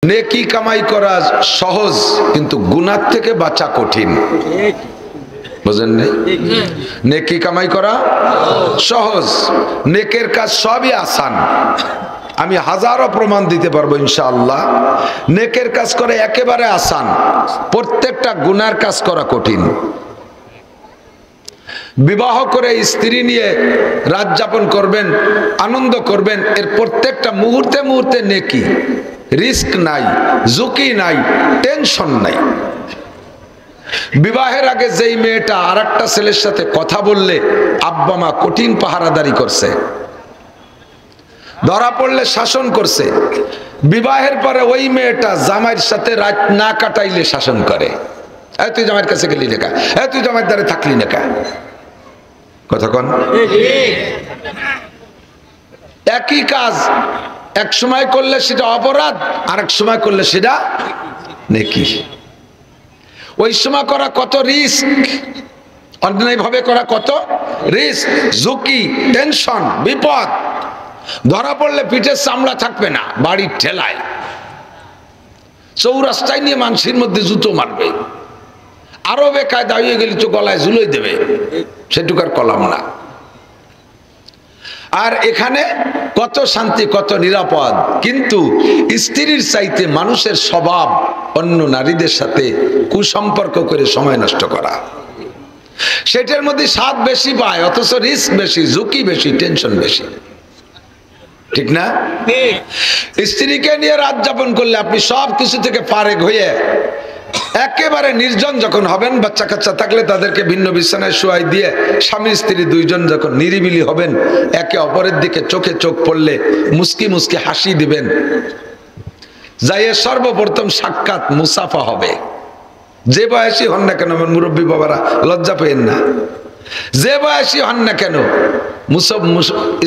নেকি কামাই করা সহজ, কিন্তু গুনাহ থেকে বাঁচা কঠিন। বুঝেন নাই? নেকি কামাই করা সহজ, নেকের কাজ সবই আসান। আমি হাজারো প্রমাণ দিতে পারবো ইনশাআল্লাহ। নেকের কাজ করে একেবারে আসান, প্রত্যেকটা গুনার কাজ করা কঠিন। বিবাহ করে স্ত্রী নিয়ে রাত যাপন করবেন, আনন্দ করবেন, এর প্রত্যেকটা মুহূর্তে মুহূর্তে নেকি, রিস্ক নাই, ঝুঁকি নাই, টেনশন নাই। বিবাহের আগে যেই মেয়েটা আর একটা ছেলের সাথে কথা বললে আব্বা মা কঠিন পাহারাদারি করছে, ধরা পড়লে শাসন করছে, বিবাহের পরে ওই মেয়েটা জামাইয়ের সাথে রাত না কাটাইলে শাসন করে। তুই জামাইয়ের কাছে গেলি না, তুই জামাইয়ের দ্বারে থাকলি না, কথা কন। একই কাজ এক সময় করলে সেটা অপরাধ, আর এক সময় করলে সেটা নেকি। ওই সময় করা কত রিস্ক, অন্যায় ভাবে করা কত রিস্ক, ঝুঁকি, টেনশন, বিপদ। ধরা পড়লে পিঠের চামড়া থাকবে না, বাড়ির ঠেলায় চৌরাস্তায় নিয়ে মানুষের মধ্যে জুতো মারবে। আরো বেকায়দা হয়ে গেলে তো গলায় ঝুলোই দেবে, সেটুকার কলাম না। আর এখানে কত শান্তি, কত নিরাপদ। কিন্তু স্ত্রীর চাইতে মানুষের স্বভাব অন্য নারীদের সাথে কুসম্পর্ক করে সময় নষ্ট করা, সেটার মধ্যে স্বাদ বেশি পায়, অথচ রিস্ক বেশি, ঝুঁকি বেশি, টেনশন বেশি। ঠিক না? স্ত্রীকে নিয়ে রাত যাপন করলে আপনি সব কিছু থেকে ফারেক হয়ে একেবারে নির্জন যখন হবেন, বাচ্চা কাচ্চা থাকলে তাদেরকে ভিন্ন বিছানায় শোয়াই দিয়ে স্বামী স্ত্রী দুইজন যখন নিরিবিলি হবেন, একে অপরের দিকে চোখে চোখ পড়লে মুস্কি মুস্কি হাসি দিবেন, যাইয়ে সর্বপ্রথম সাক্ষাৎ মুসাফা হবে। যে বয়সী হন না কেন, আমার মুরব্বী বাবারা লজ্জা পেয়েন না, যে বয়সী হন না কেন,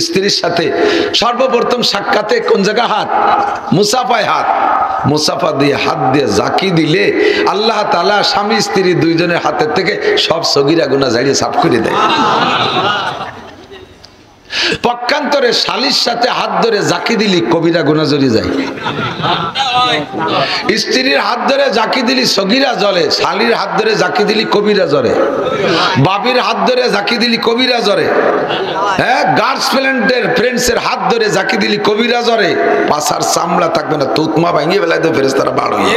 স্ত্রীর সাথে সর্বপ্রথম সাক্ষাতে কোন জায়গা হাত? মুসাফায় হাত। মুসাফা দিয়ে হাত দিয়ে জাকি দিলে আল্লাহ তাআলা স্বামী স্ত্রী দুইজনের হাতের থেকে সব সগীরা গুনাহ ঝাড়িয়ে সাফ করে দেয়। পক্ষান্তরে শালীর সাথে হাত ধরে জাকি দিলি কবিরা গুনাহ জড়িয়ে যায়। স্ত্রীর হাত ধরে জাকি দিলি সগীরা জ্বলে, শালীর হাত ধরে জাকি দিলি কবিরা জ্বরে, বাবির হাত ধরে জাকি দিলি কবিরা জ্বরে, হ্যাঁ, গার্লফ্রেন্ডের ফ্রেন্ডসের হাত ধরে জাকি দিলি কবিরা জ্বরে। পাছার চামড়া থাকবে না, তুতমা ভাঙিয়ে বেলায় তো ফেরেশতারা বার হয়ে।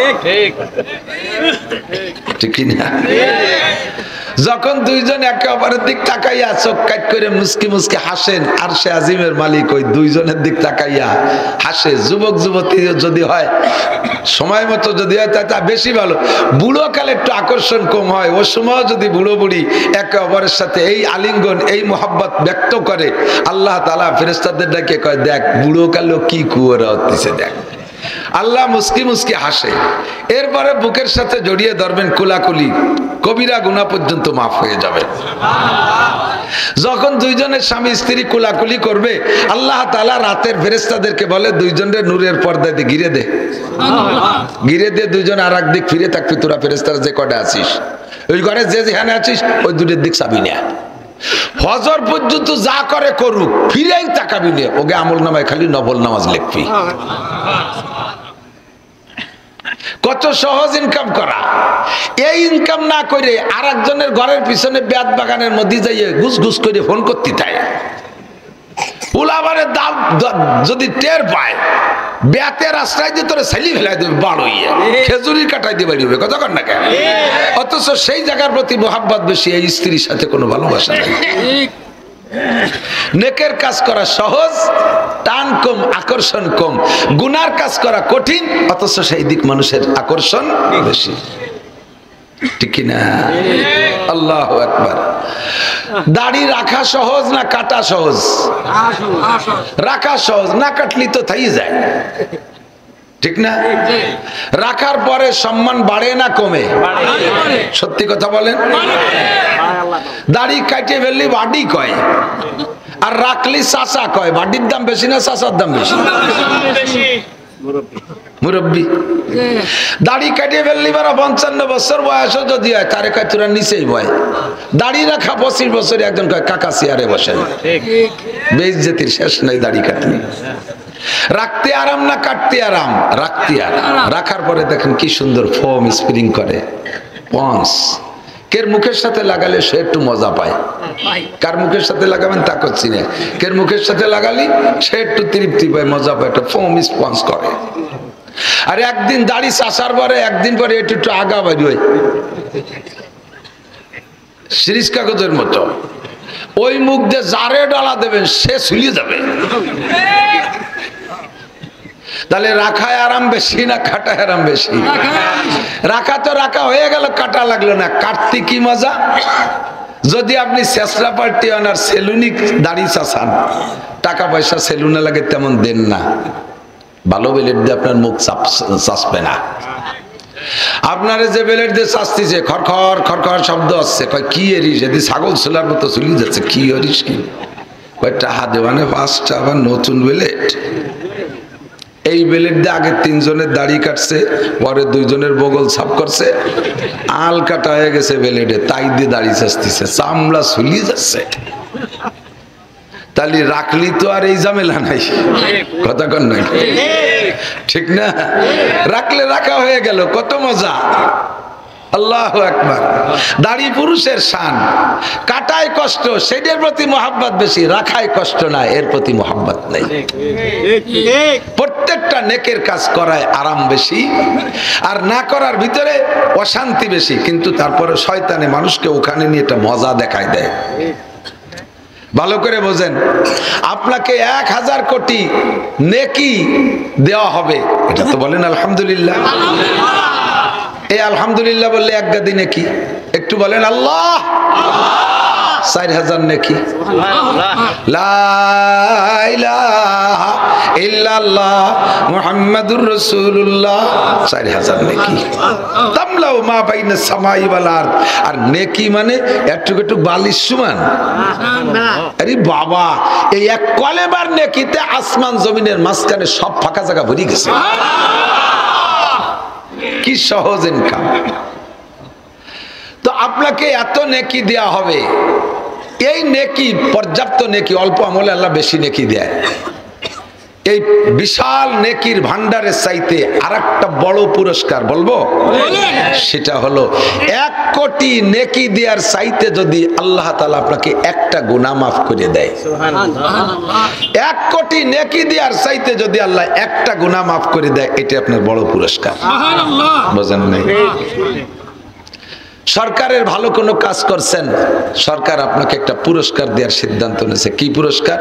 ঠিক কি না? যখন দুইজন একে অপরের দিক তাকাইয়া চোখ কাট করে মুস্কি মুস্কি হাসেন, আর সে আজিমের মালিক ওই দুইজনের দিক তাকাইয়া হাসে। যুবক যুবতী যদি হয়, সময় মতো যদি হয় তা বেশি ভালো। বুড়ো কালে একটু আকর্ষণ কম হয়, ও সময় যদি বুড়ো বুড়ি একে অপরের সাথে এই আলিঙ্গন, এই মোহাব্বত ব্যক্ত করে, আল্লাহ তাআলা ফেরেশতাদের ডেকে কয়, দেখ বুড়ো কালেও কি কুয়ারা হচ্ছে, দেখ। আল্লাহ মুস্কি মুস্কি হাসে। এরপরে বুকের সাথে জড়িয়ে ধরবেন, কোলাকুলি, কবিরা গুনাহ পর্যন্ত মাফ হয়ে যাবে। যখন দুইজনের স্বামী স্ত্রী কোলাকুলি করবে, আল্লাহ তাআলা রাতের ফেরেশতাদেরকে বলে, দুইজনের নূরের পর্দা দিয়ে ঘিরে দে, ঘিরে দিয়ে দুইজন আর এক দিক ফিরে থাকবি। তোরা ফেরেশতারা যে কটা আছিস, ওই ঘরে যে যেখানে আছিস, ওই দুটোর দিক চাবি না। ফজর পর্যন্ত যা করে করুক, ফিরেই তাকাবি না। ওকে আমল নামায় খালি নফল নামাজ লিখবি। কত সহজ ইনকাম করা। এই ইনকাম না করে আর একজনের ঘরের পিছনে বেত বাগানের মধ্যে যাইয়ে ঘুষ ঘুষ করে ফোন করতে থাকে। উলাবারের দাম যদি টের পায়, বেতের আশ্রয় দিয়ে তোরে ছেলি ফেলাই দেবে, বাড় হইয়ে খেজুরির কাটাই দিয়ে বাড়ি হবে, কথা কর না কেন? অথচ সেই জায়গার প্রতি মোহাব্বত বেশি, এই স্ত্রীর সাথে কোনো ভালোবাসা নেই। নেকের কাজ করা সহজ, টান কম, আকর্ষণ কম। গুনার কাজ করা কঠিন, অথচ সেই দিক মানুষের আকর্ষণ বেশি। ঠিক কিনা? আল্লাহু আকবার। দাড়ি রাখা সহজ না কাটা সহজ? রাখা সহজ, না কাটলি তো থাই যায়। ঠিক না? রাখার পরে সম্মান বাড়ে না কমে? সত্যি কথা বলেন। দাড়ি কাটিয়ে ফেললি বাড়ি কয়, আর রাখলি চাচা কয়। বাড়ির দাম বেশি না চাচার দাম বেশি? মুরব্বী। দাড়ি কাটিয়ে ফেললি 55 বছর বয়স যদি হয়, তারে কয় তোরা নিচেই বয়। দাড়ি রাখা 25 বছরে একজন কয় কাকা চেয়ারে বসেন। বেইজ্জতির শেষ নাই দাড়ি কাটলি। রাখতে আরাম না কাটতে আরাম? রাখতে আরাম। রাখার পরে দেখেন কি সুন্দর ফোম স্প্রিং করে, পন্স। কের মুখের সাথে লাগালে সে একটু মজা পায়, কার মুখের সাথে লাগাবেন তা করছি না, কের মুখের সাথে লাগালি সে একটু তৃপ্তি পায়, মজা পায়, একটা ফোম স্পঞ্জ করে। আর একদিন দাড়ি চাষার পরে একদিন পরে একটু একটু আগা বাড়ি হয় সিরিজ কাগজের মতো। ওই মুখ দিয়ে জারে ডালা দেবেন সে ঝুলিয়ে যাবে। তাহলে রাখায় আরাম বেশি না কাটায় আরাম বেশি? রাখা তো রাখা হয়ে গেল, কাটা লাগলো না, কাটতে কি মজা। যদি আপনি চেষ্টা পার্টি হন আর সেলুনি দাড়ি চাষান, টাকা পয়সা সেলুনে লাগে তেমন দেন না, ভালো বেলেট দিয়ে আপনার মুখ চাষবে না। আপনারে যে বেলেট দিয়ে চাষতেছে খড়খড় খড়খড় শব্দ আসছে, কয় কি এরিস, এদি ছাগল ছোলার মতো চলি যাচ্ছে, কি এরিস কি, কয় টাহা দেওয়ানে 5টা আবার নতুন বেলেট। এই বেলেট দিয়ে আগে 3 জনের দাড়ি কাটছে, পরে 2 জনের বগল সাফ করছে, আল কাটা হয়ে গেছে বেলেটে, তাই দিয়ে দাড়ি চাষতেছে, চামড়া ঝুলি যাচ্ছে। তাহলে রাখলি তো আর এই ঝামেলা নাই, কথা কন নাই, ঠিক না? রাখলে রাখা হয়ে গেল, কত মজা। আল্লাহু আকবার। দাড়ি পুরুষের শান, কাটায় কষ্ট, সেটার প্রতি মহাব্বত বেশি, রাখায় কষ্ট না, এর প্রতি মহাব্বত নেই। প্রত্যেকটা নেকের কাজ করায় আরাম বেশি, আর না করার ভিতরে অশান্তি বেশি, কিন্তু তারপরে শয়তানে মানুষকে ওখানে নিয়ে একটা মজা দেখায় দেয়। ভালো করে বোঝেন, আপনাকে 1000 কোটি নেকি দেওয়া হবে, এটা তো বলেন আলহামদুলিল্লাহ। এই আলহামদুলিল্লাহ বললে 1 গাদি নেকি, একটু বলেন আল্লাহ। 4000 নেকি, লা ইলাহা ইল্লাল্লাহ মুহাম্মাদুর রাসূলুল্লাহ, 4000 নেকি। তামলাউ মা বাইনা সামাই ওয়াল আরদ। আর নেকি মানে একটু একটু বালিশ সমান। আরে বাবা, এই এক কলেমার নেকিতে আসমান জমিনের মাঝখানে সব ফাঁকা জায়গা ভরে গেছে। কি সহজ ইনকাম। তো আপনাকে এত নেকি দেয়া হবে, এই নেকি পর্যাপ্ত নেকি, অল্প আমলে আল্লাহ বেশি নেকি দেয়। এই বিশাল নেকির ভান্ডারের চাইতে আরেকটা বড় পুরস্কার বলবো, সেটা হলো 1 কোটি নেকি দেওয়ার চাইতে যদি আল্লাহ তাআলা আপনাকে একটা গুনাহ মাফ করে দেয়। 1 কোটি নেকি দেওয়ার চাইতে যদি আল্লাহ একটা গুনাহ মাফ করে দেয়, এটা আপনার বড় পুরস্কার। বুঝেন নাই? সরকারের ভালো কোনো কাজ করছেন, সরকার আপনাকে একটা পুরস্কার দেওয়ার সিদ্ধান্ত নিয়েছে। কি পুরস্কার?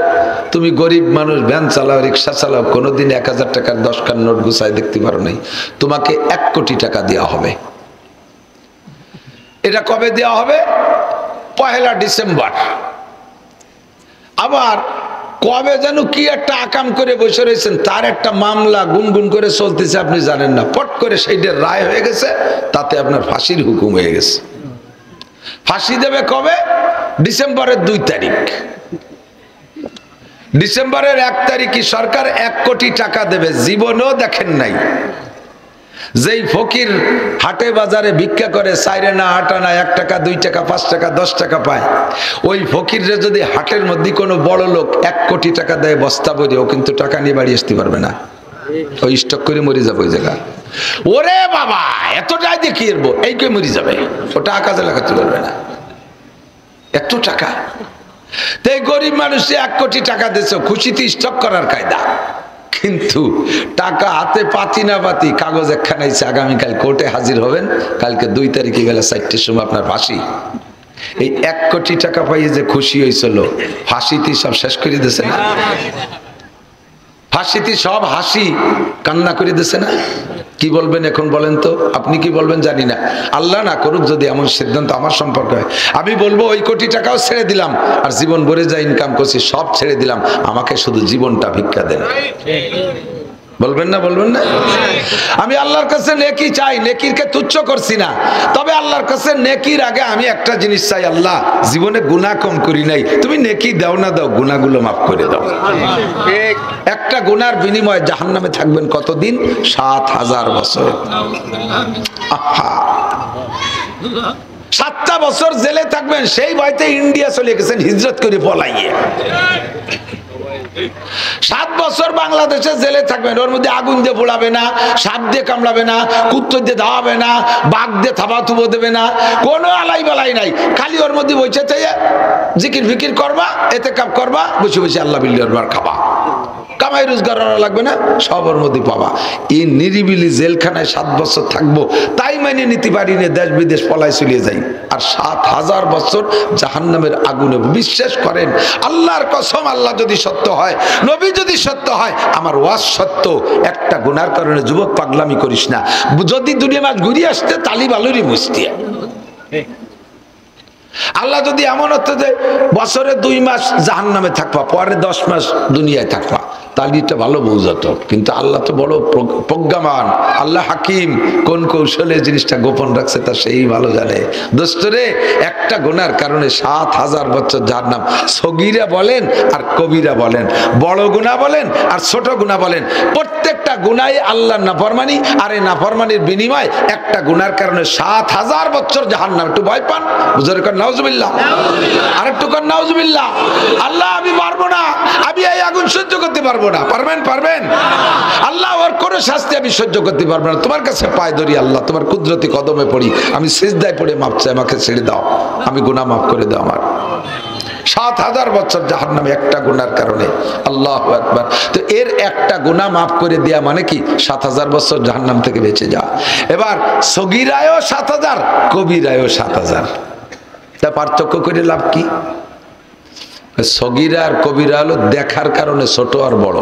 তুমি গরিব মানুষ, ভ্যান চালাও, রিক্সা চালাও, কোনোদিন 1000 টাকার 10 খান নোট গুছায় দেখতে পারো নাই, তোমাকে 1 কোটি টাকা দেওয়া হবে। এটা কবে দেওয়া হবে? 1 ডিসেম্বর। আবার কবে যেন কি একটা আকাম করে বসে রয়েছেন, তার একটা মামলা গুনগুন করে চলতেছে, আপনি জানেন না, পট করে সেইটার রায় হয়ে গেছে, তাতে আপনার ফাঁসির হুকুম হয়ে গেছে। ফাঁসি দেবে কবে? ডিসেম্বরের 2 তারিখ। ডিসেম্বরের 1 তারিখে সরকার 1 কোটি টাকা দেবে। জীবনেও দেখেন নাই যেই ফকির হাটে বাজারে ভিক্ষা করে, 4 আনা 8 আনা 1 টাকা 2 টাকা 5 টাকা 10 টাকা পায়, ওই ফকিররে যদি হাটের মধ্যে কোনো বড় লোক 1 কোটি টাকা দেয় বস্তা ভরে, ও কিন্তু টাকা নিয়ে বাড়ি আসতে পারবে না, ওই স্টক করে মরে যাবে ওই জায়গা। ওরে বাবা, এতটাই দেখিয়ে এই কে মরে যাবে, ওটা কাজে লাগাতে পারবে না, এত টাকা। তাই গরিব মানুষে 1 কোটি টাকা দিয়েছে, খুশিতে স্টক করার কায়দা। কিন্তু টাকা হাতে পাতি না পাতি, কাগজ একখানা আছে, আগামীকাল কোর্টে হাজির হবেন, কালকে 2 তারিখে বেলা 4টের সময় আপনার ফাঁসি। এই 1 কোটি টাকা পাইয়ে যে খুশি হয়েছিল, ফাঁসিতে সব শেষ করে দিয়েছে না? ফাঁসিতে সব হাসি কান্না করে দিয়েছে না? কি বলবেন এখন বলেন তো? আপনি কি বলবেন জানি না, আল্লাহ না করুক যদি এমন সিদ্ধান্ত আমার সম্পর্কে হয়। আমি বলবো ওই কোটি টাকাও ছেড়ে দিলাম, আর জীবন ভরে যা ইনকাম করছি সব ছেড়ে দিলাম, আমাকে শুধু জীবনটা ভিক্ষা দেন। বলবেন না? বলবেন না? আমি আল্লাহর কাছে নেকি চাই, নেকিরকে তুচ্ছ করছি না, তবে আল্লাহর কাছে নেকির আগে আমি একটা জিনিস চাই, আল্লাহ জীবনে গুনাহ কম করি নাই, তুমি নেকি দাও না দাও, গুনাহগুলো মাফ করে দাও। একটা গুনার বিনিময়ে জাহান্নামে থাকবেন কতদিন? 7000 বছর। 7টা বছর জেলে থাকবেন, সেই ভয়তে ইন্ডিয়া চলে গেছেন হিজরত করে পলাইয়ে। 7 বছর বাংলাদেশে জেলে থাকবেন, ওর মধ্যে আগুন দিয়ে পোড়াবে না, সাপ দিয়ে কামড়াবে না, কুত্তর দিয়ে ধাওয়াবে না, বাঘ দিয়ে থাবা থুবো দেবে না, কোনো আলাই বালাই নাই। খালি ওর মধ্যে বসে থেকে জিকির ফিকির করবা, এতে কাপ করবা, বসে বসে আল্লাহ বিল্লাহর খাবা, কামাই রোজগার লাগবে না, সবার মধ্যে পাবা। এই নিরিবিলি জেলখানায় 7 বছর থাকবো, তাই মেনে নিতে পারি না, দেশ বিদেশ পলায় চলে যাই। আর 7000 বছর জাহান্নামের আগুনে। বিশ্বাস করেন, আল্লাহর কসম, আল্লাহ যদি সত্য হয়, নবী যদি সত্য হয়, আমার ওয়াজ সত্য। একটা গুনার কারণে যুবক পাগলামি করিস না। যদি দুনিয়া মাস ঘুরিয়ে আসতে তালি বালুরি মুস্তি। আল্লাহ যদি এমন হতো যে বছরে 2 মাস জাহান্নামে থাকবা, পরে 10 মাস দুনিয়ায় থাকবা, তাহলে এটা ভালো বোঝাতো। কিন্তু আল্লাহ তো বড় প্রজ্ঞামান, আল্লাহ হাকিম, কোন কৌশলে জিনিসটা গোপন রাখছে তা সেই ভালো জানে। দোস্তরে, একটা গুনার কারণে 7000 বছর জাহান্নাম। সগীরা বলেন আর কবিরা বলেন, বড় গুনাহ বলেন আর ছোট গুনাহ বলেন, প্রত্যেকটা গুনাহই আল্লাহর নাফরমানি। আর এই নাফরমানির বিনিময় একটা গুনার কারণে 7000 বছর জাহান্নাম। একটু ভয় পান, বুঝে রেখেন নাউজুবিল্লাহ, আর একটু কর নাউজুবিল্লাহ। আল্লাহ আমি পারবো না, আমি এই আগুন সহ্য করতে পারবো না। পারবেন? পারবেন? আল্লাহ ওর কোনো শাস্তি আমি সহ্য করতে পারবো না। তোমার কাছে পায়ে ধরি আল্লাহ, তোমার কুদরতি কদমে পড়ি, আমি সিজদায় পড়ে মাপ চাই, আমাকে ছেড়ে দাও, আমি গুনাহ মাফ করে দাও আমার। 7000 বছর জাহান্নামে একটা গুনার কারণে। আল্লাহু আকবার। তো এর একটা গুনাহ মাফ করে দেয়া মানে কি 7000 বছর জাহান্নাম থেকে বেঁচে যাওয়া। এবার সগীরায়ও 7000, কবিরায়ও 7000। তা পার্থক্য করে লাভ কি? সগীরা আর কবিরা হলো দেখার কারণে ছোট আর বড়,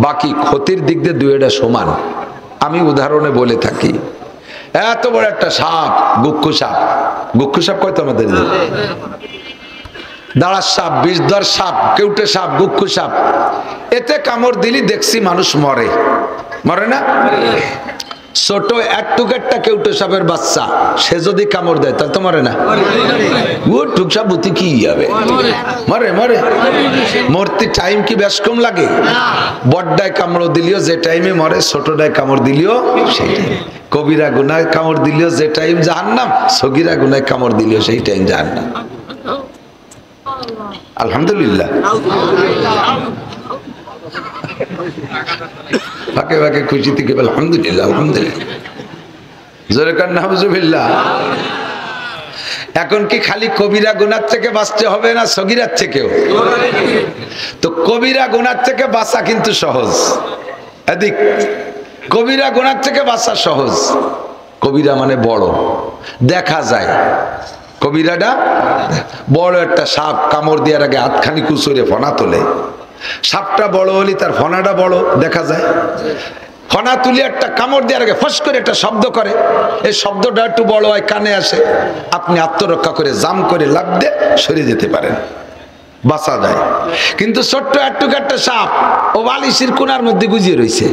বাকি ক্ষতির দিক দিয়ে দুইটা সমান। আমি উদাহরণে বলে থাকি, এত বড় একটা সাপ, গুক্ষু সাপ। গুক্ষু সাপ কয় তো আমাদের, দাঁড়ার সাপ, বিষধর সাপ, কেউটে সাপ, গুক্ষু সাপ। এতে কামড় দিলি দেখছি মানুষ মরে, মরে না? ছোট একটুকেরটা কেউটে সাপের বাচ্চা, সে যদি কামড় দেয় তাহলে তো মরে না? ও টুকসা বুতি কি হবে, মরে। মরে মরতে টাইম কি বেশ কম লাগে? বড়ডায় কামড় দিলিও যে টাইমে মরে, ছোটডায় কামড় দিলিও সেই টাইম। কবিরা গুনায় কামড় দিলিও যে টাইম জাহান্নাম, সগীরা গুনায় কামড় দিলিও সেই টাইম জাহান্নাম। আলহামদুলিল্লাহ। ফাঁকে ফাঁকে খুশি থেকে আলহামদুলিল্লাহ, আলহামদুলিল্লাহ, জোরে কান নাউজুবিল্লাহ। এখন কি খালি কবিরা গুনার থেকে বাঁচতে হবে না সগীরার থেকেও? তো কবিরা গুনার থেকে বাঁচা কিন্তু সহজ। এদিক কবিরা গুনার থেকে বাঁচা সহজ। কবিরা মানে বড়, দেখা যায়। কবিরাটা বড় একটা সাপ, কামড় দেওয়ার আগে হাতখানি কুচুরে ফনা তোলে। সাপটা বড় হলে তার ফনাটা বড় দেখা যায়। ফনা তুলে একটা কামড় দেওয়ার আগে ফস করে একটা শব্দ করে, এই শব্দটা একটু বড় হয়, কানে আসে, আপনি আত্মরক্ষা করে জাম করে লাফ দিয়ে সরে যেতে পারেন, বাঁচা যায়। কিন্তু ছোট্ট একটা সাপ, ও বালিশের কোনার মধ্যে গুজিয়ে রয়েছে,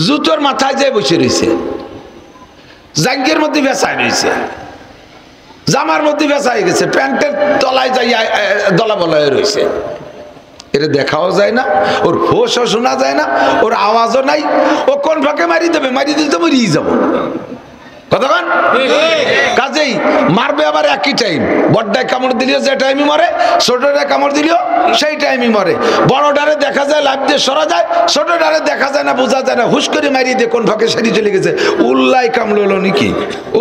জুতোর মাথায় যায় বসে রয়েছে, জাঙ্গের মধ্যে ভেসায় রয়েছে, জামার মধ্যে ভেসায় গেছে, প্যান্টের তলায় যাই দলা বলায় রয়েছে। এটা দেখাও যায় না, ওর হোশও শোনা যায় না, ওর আওয়াজও নাই। ও কোন ফাঁকে মারি দেবে, মারি দিলে তো মরিয়ে যাবো। কতক্ষণ কাজেই মারবে আবার একই টাইম। বড়টায় কামড় দিলেও যে টাইমই মরে, ছোটটায় কামড় দিলেও সেই টাইমই মরে। বড়টারে দেখা যায় লাভ দিয়ে সরা যায়, ছোটটারে দেখা যায় না, বোঝা যায় না, হুশ করে মারিয়ে দিয়ে কোন ফাঁকে সেরি চলে গেছে। উল্লাই কামড়লো নাকি,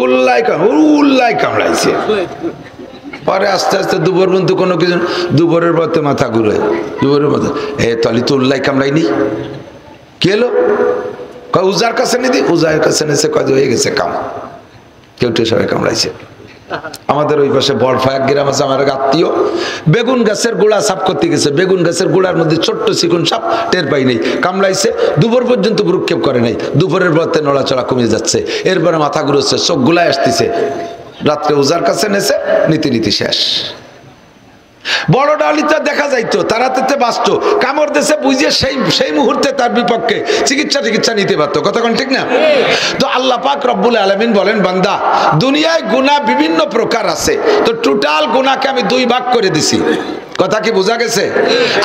উল্লাই কামড়াইছে। পরে আস্তে আস্তে দুপুর পর্যন্ত কোনো কিছু, দুপুরের পথে মাথা ঘুরে, দুপুরের মাথা তলি তো উল্লাই কামড়াইনি, কি এলো? উজার কাছে নিদি, উজার কাছে নিয়েছে, কয় হয়ে গেছে কাম, কেউটে সবাই কামড়াইছে। আমাদের ওই পাশে বড়ফা এক গ্রাম আছে, আমার আত্মীয়, বেগুন গাছের গোড়া সাফ করতে গেছে, বেগুন গাছের গোড়ার মধ্যে ছোট্ট চিকন সাপ, টের পাই নেই, কামড়াইছে। দুপুর পর্যন্ত ভ্রুক্ষেপ করে নাই, দুপুরের পথে নড়াচড়া কমে যাচ্ছে, এরপরে মাথা ঘুরোচ্ছে, চোখ গুলায় আসতেছে। রাত্রে উজার কাছে নেছে, নীতি শেষ। বড় ডালিটা দেখা যাইতো, তারা তেতে বাঁচত, কামড় দেশে বুঝিয়ে সেই মুহূর্তে তার বিপক্ষে চিকিৎসা নিতে পারতো। কতক্ষণ ঠিক না? তো আল্লাহ পাক রব্বুল আলামিন বলেন, বান্দা দুনিয়ায় গুনাহ বিভিন্ন প্রকার আছে, তো টোটাল গুনাহকে আমি 2 ভাগ করে দিছি। কথা কি বোঝা গেছে?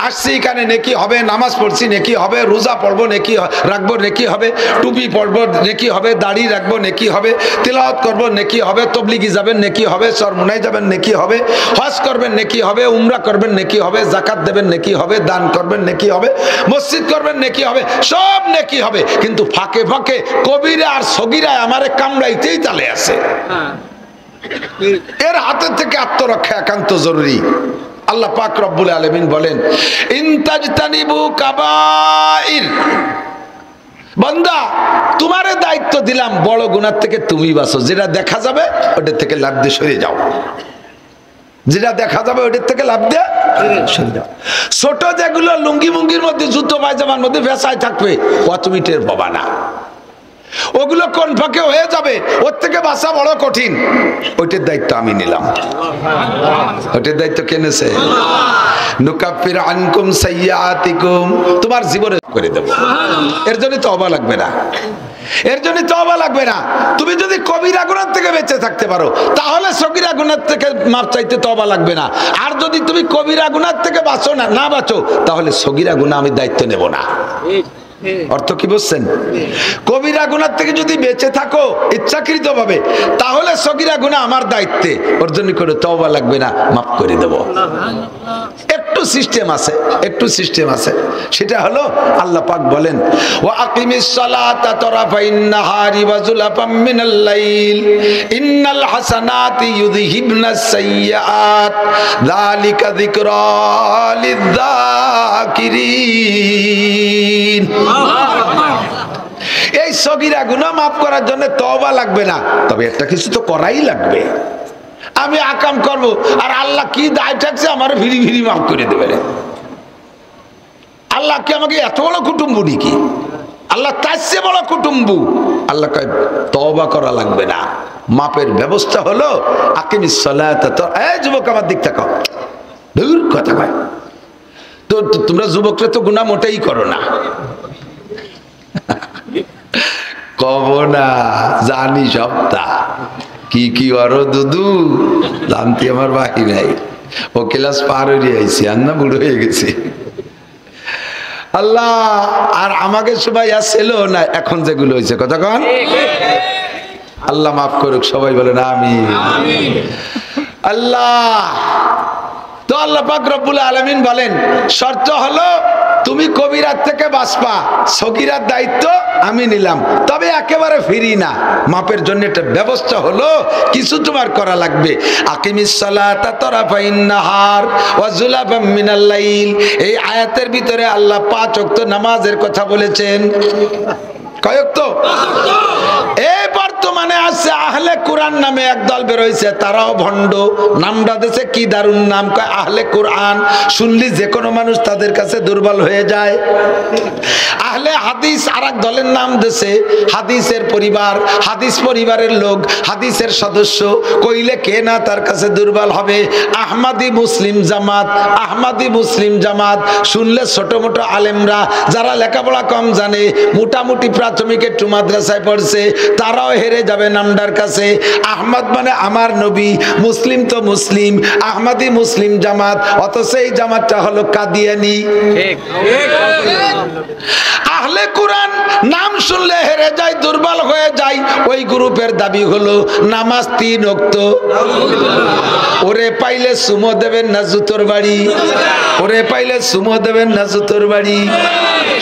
আসছি এখানে নেকি হবে, নামাজ পড়ছি নেকি হবে, রোজা পড়বো নেকি রাখবো নেকি হবে, টুপি পড়বো নেকি হবে, দাড়ি রাখবো নেকি হবে, তিলাওয়াত করবো নেকি হবে, তবলিগি যাবেন নেকি হবে, চরমুনাই যাবেন নেকি হবে, হজ করবেন নেকি হবে, উমরা করবেন নেকি হবে, যাকাত দেবেন নেকি হবে, দান করবেন নেকি হবে, মসজিদ করবেন নেকি হবে, সব নেকি হবে। কিন্তু ফাঁকে ফাঁকে কবিরা আর সগীরা আমারে কামড়াইতেই তালে আছে। এর হাতে থেকে আত্মরক্ষা একান্ত জরুরি। আল্লাহ পাক রব্বুল আলামিন বলেন, ইনতাজতানিবু কাবাইর, বান্দা তোমারে দায়িত্ব দিলাম বড় গুনাহ থেকে তুমি বাঁচো। যেটা দেখা যাবে ওটা থেকে লাভ দিয়ে সরে যাও, যেটা দেখা যাবে ওটার থেকে লাভ দিয়ে সরে যাও। ছোট যেগুলো লুঙ্গি মুঙ্গির মধ্যে, জুতো পায়জামার মধ্যে ভেসায় থাকবে, ও তুমি টের পাবা না। ওগুলো কোন ফাঁকে হয়ে যাবে, ওর থেকে বাঁচা বড় কঠিন। ওইটার দায়িত্ব আমি নিলাম। ওইটার দায়িত্ব কে নেছে? নুকাফির আনকুম সাইয়্যাতিকুম, তোমার জীবনে করে দেব। এর জন্য তওবা লাগবে না, এর জন্য তওবা লাগবে না। তুমি যদি কবিরা গুনাহ থেকে বেঁচে থাকতে পারো তাহলে সগীরা গুনাহ থেকে মাপ চাইতে তওবা লাগবে না। আর যদি তুমি কবিরা গুনাহ থেকে বাঁচো না, না বাঁচো, তাহলে সগীরা গুনাহ আমি দায়িত্ব নেব না। অর্থ কি বুঝছেন? কবিরা গুনাহ থেকে যদি বেঁচে থাকো ইচ্ছাকৃত ভাবে, তাহলে সগীরা গুনাহ আমার দায়িত্বে, ওর জন্য করে তওবা লাগবে না, মাফ করে দেব। একটু সিস্টেম আছে, একটু সিস্টেম আছে। সেটা হলো আল্লাহ পাক বলেন, ওয়া আকিমিস সালাতা তারাফাইন নাহারি ওয়া যুলাফাম মিনাল লাইল ইন্নাল হাসানাতি ইউযহিবনাস সাইয়্যাত যালিকা যিকরা লিয-যাকিরিন। এই সগীরা গুনাহ মাফ করার জন্য তওবা লাগবে না, তবে একটা কিছু তো করাই লাগবে। আমি আকাম করব আর আল্লাহ কি দায় থাকছে আমার ভিড়ি ভিড়ি মাফ করে দেবে। আল্লাহ কি আমাকে এত বড় কুটুম্ব নাকি? আল্লাহ তার চেয়ে বড় কুটুম্ব। আল্লাহ কয় তওবা করা লাগবে না, মাপের ব্যবস্থা হলো আকিমিস সালাতা। তো এই যুবক আমার দিক তাকাও, দূর কথা কয় তো তোমরা যুবকরা তো গুনাহ মোটেই করো না। কব না, জানি সবটা কি কি আরো দুদু জানতে আমার বাকি নাই। ও ক্লাস পার হয়ে আইছি, আর না বুড়ো হয়ে গেছি। আল্লাহ আর আমাকে সবাই আসছিল না, এখন যেগুলো হয়েছে কথা কন, আল্লাহ মাফ করুক। সবাই বলেন আমিন। আল্লাহ তো আল্লাহ পাক রব্বুল আলামিন বলেন, শর্ত হলো তুমি কবিরাত থেকে বাঁচবা, সগীরার দায়িত্ব আমি নিলাম, তবে একেবারে ফিরি না। মাপের জন্য একটা ব্যবস্থা হলো কিছু তোমার করা লাগবে। আকিমিস সালাতা তারাফাইন নাহার ওয়া যুলাফাম মিনাল লাইল, এই আয়াতের ভিতরে আল্লাহ 5 ওয়াক্ত নামাজের কথা বলেছেন। কয় ওয়াক্ত? এই বর্তমানে আছে আহলে কোরআন নামে একদল বের হইছে, তারাও ভণ্ড। নামটা দিয়েছে কি দারুণ নাম, কয় আহলে কোরআন। শুনলি যে কোনো মানুষ তাদের কাছে দুর্বল হয়ে যায়। আহলে হাদিস আরেক দলের নাম দিয়েছে হাদিসের পরিবার, হাদিস পরিবারের লোক, হাদিসের সদস্য। কইলে কে না তার কাছে দুর্বল হবে? আহমাদি মুসলিম জামাত, আহমাদি মুসলিম জামাত। শুনলে ছোট মোটো আলেমরা যারা লেখাপড়া কম জানে, মোটামুটি প্রাথমিক একটু মাদ্রাসায় পড়ছে, তারাও হেরে যাবে নামটার কাছে। আহমদ মানে আমার নবী, মুসলিম তো মুসলিম, আহমদি মুসলিম জামাত, অথচ এই জামাতটা হলো কাদিয়ানি। আহলে কোরআন নাম শুনলে হেরে যায়, দুর্বল হয়ে যায়। ওই গ্রুপের দাবি হলো নামাজ 3 ওয়াক্ত। ওরে পাইলে সুমো দেবেন না জুতোর বাড়ি, ওরে পাইলে সুমো দেবেন না জুতোর বাড়ি।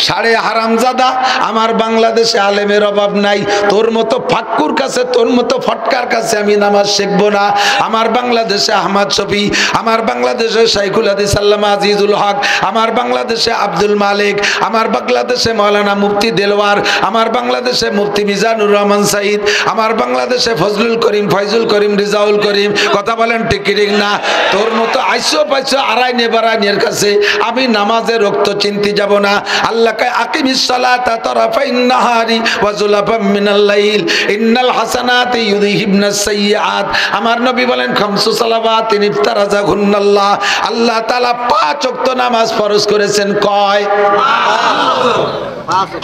সাড়ে হারামজাদা, আমার বাংলাদেশে আলেমের অভাব নাই। তোর মতো ফাক্কুর কাছে, তোর মতো ফটকার কাছে আমি নামাজ শিখবো না। আমার বাংলাদেশে আহমদ শফি, আমার বাংলাদেশে শাইখুল হাদিস আল্লামা আজিজুল হক, আমার বাংলাদেশে আব্দুল মালিক, আমার বাংলাদেশে মাওলানা মুফতি দেলওয়ার, আমার বাংলাদেশে মুফতি মিজানুর রহমান সাইদ, আমার বাংলাদেশে ফজলুল করিম, ফয়জুল করিম, রিজাউল করিম। কথা বলেন ঠিক ঠিক না? তোর মতো আইসো পাইসো আড়াইনে বাড়াইনের কাছে আমি নামাজের রক্ত চিনতে যাব না। আল্লাহ কয় আকিমিস সালাতা তারাফাইন নাহারি ওয়া যুলাফাম মিনাল লাইল ইন্নাল হাসানাতি ইউযহিবনাস সাইয়্যাত। আমার নবী বলেন খামসু সালাওয়াতিন ইফতারাজাহুন্নাল্লাহ, আল্লাহ তাআলা 5 ওয়াক্ত নামাজ ফরজ করেছেন। কয়?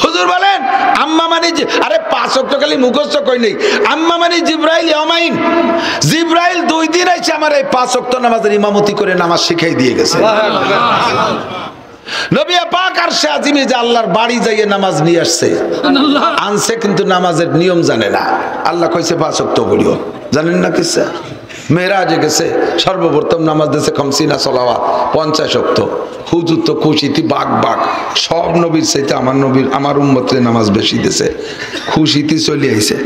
হুজুর বলেন আম্মা মানে আরে 5 ওয়াক্ত খালি মুখস্থ কই নেই, আম্মা মানে জিব্রাইল ইয়ামাইন, জিব্রাইল 2 দিন আইছে আমার এই 5 ওয়াক্ত নামাজের ইমামতি করে নামাজ শিখাই দিয়ে গেছে। নবী পাক আরশে আজিমে যে আল্লাহর বাড়ি যাইয়ে নামাজ নিয়ে আসছে, আনছে কিন্তু নামাজের নিয়ম জানে না। আল্লাহ কইছে 5 ওয়াক্ত পড়িও, জানেন না কিসা? মেরাজে গেছে, সর্বপ্রথম নামাজ দিয়েছে খামসিনা সালাওয়াত 50 ওয়াক্ত। হুজুর তো খুশিতে বাগ বাগ, সব নবীর চাইতে আমার উম্মতের নামাজ বেশি দিয়েছে, খুশিতে চলে আইছে।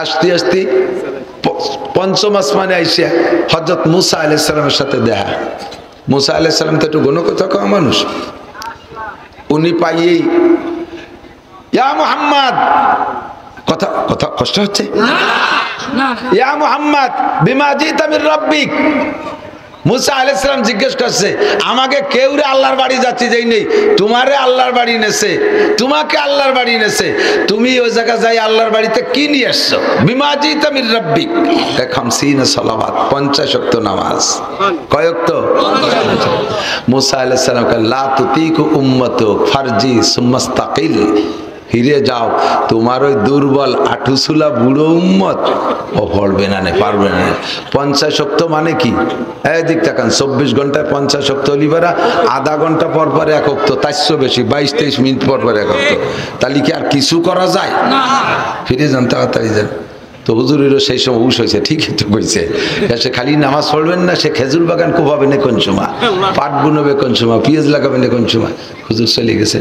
আস্তে আস্তে পঞ্চম আসমানে আইসে হযরত মুসা আলাইহিস সালামের সাথে দেখা। মুসা আলাইহিস সালাম তো একটু গণকথা কওয়া মানুষ, উনি পাইয়েই ইয়া মুহাম্মদ, কথা কথা কষ্ট হচ্ছে, ইয়া মুহাম্মদ বিমা জিতা মির রাব্বিক। মুসা আলাইহিস সালাম জিজ্ঞেস করছে, আমাকে কেউ রে আল্লাহর বাড়ি যাচ্ছি যাই নেই, তোমারে আল্লাহর বাড়ি নেছে, তোমাকে আল্লাহর বাড়ি নেছে, তুমি ওই জায়গা যাই আল্লাহর বাড়িতে কি নিয়ে আসছো? বিমা জিতা মির রাব্বিক, খামসিনা সালাওয়াত 50 ওয়াক্ত নামাজ। কয় ওয়াক্ত? মুসা আলাইহিস সালাম কে লা তুতিকু উম্মাতুক ফারজি সুম্মাস্তাকিল, ফিরে যাও, তোমার ওই দুর্বল আঠুসুলা বুড়ো উম্মত ও পড়বে না, পারবে না। 50 ওয়াক্ত মানে কি? এদিক তাকান, 24 ঘন্টায় 50 ওয়াক্ত লিবারা, আধা ঘন্টা পর পর 1 ওয়াক্ত, তার চেয়ে বেশি 22-23 মিনিট পর পর 1 ওয়াক্ত। তাহলে কি আর কিছু করা যায়? ফিরে যান, তাড়াতাড়ি যান। তো হুজুরেরও সেই সময় হুশ হয়েছে, ঠিকই তো কইছে, সে খালি নামাজ পড়বেন না, সে খেজুর বাগান কোপাবে না কোন সময়, পাট বুনবে কোন সময়, পেঁয়াজ লাগাবে না কোন সময়। হুজুর চলে গেছে।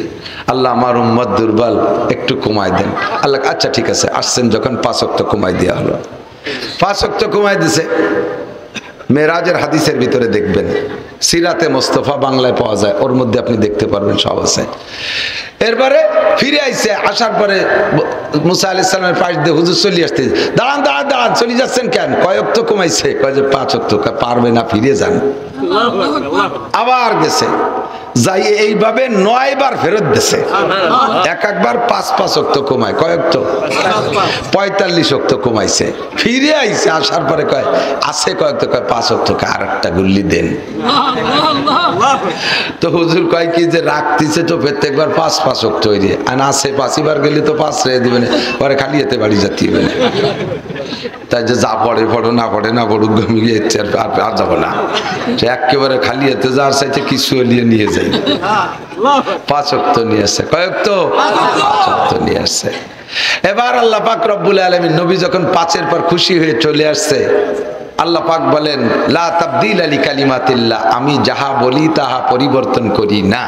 আল্লাহ আমার উম্মত দুর্বল, একটু কমাই দেন। আল্লাহ আচ্ছা ঠিক আছে, আসছেন যখন 5 ওয়াক্ত কমাই দেওয়া হলো। 5 ওয়াক্ত কমাই দিছে। মেরাজের হাদিসের ভিতরে দেখবেন, সিরাতে মোস্তফা বাংলায় পাওয়া যায়, ওর মধ্যে আপনি দেখতে পারবেন, সব আছে। এরপরে ফিরে আইছে, আসার পরে মুসা আলাইহিস সালামের পাশ দিয়ে হুজুর চলে আসতে, দাঁড়ান দাঁড়ান দাঁড়ান, চলে যাচ্ছেন কেন? কয় ওয়াক্ত কমাইছে? কয় যে 5 ওয়াক্ত। পারবে না, ফিরে যান। আবার গেছে, যাই এইভাবে 9 বার ফেরত দিছে, একবার 5 ওয়াক্ত কমায়। কয় ওয়াক্ত? 45 ওয়াক্ত কমাইছে। ফিরে আইছে, আসার পরে কয় আছে কয় ওয়াক্ত? কয় 5 ওয়াক্ত। আর একটা গুল্লি দেন। তো হুজুর কয় কি যে রাখতিছে তো প্রত্যেকবার 5 ওয়াক্ত হয়ে যায়, আর আছে 5 বার গেলে তো 5 রেখে দিবেন, পরে খালি এতে বাড়ি যেতে হবে না। তাই যে যা পড়ে পড়ো, না পড়ে না পড়ুক, গমিয়ে আর যাবো না, সে একেবারে খালি এতে যাওয়ার চাইতে কিছু নিয়ে যাই। 5 ওয়াক্ত নিয়ে আসছে। কয় ওয়াক্ত? 5 ওয়াক্ত নিয়ে আসছে। এবার আল্লাহ পাক রব্বুল আলামিন নবী যখন 5-এর পর খুশি হয়ে চলে আসছে, আল্লাহ পাক বলেন লা তাবদীলা লিকালিমাতিল্লাহ, আমি যাহা বলি তাহা পরিবর্তন করি না,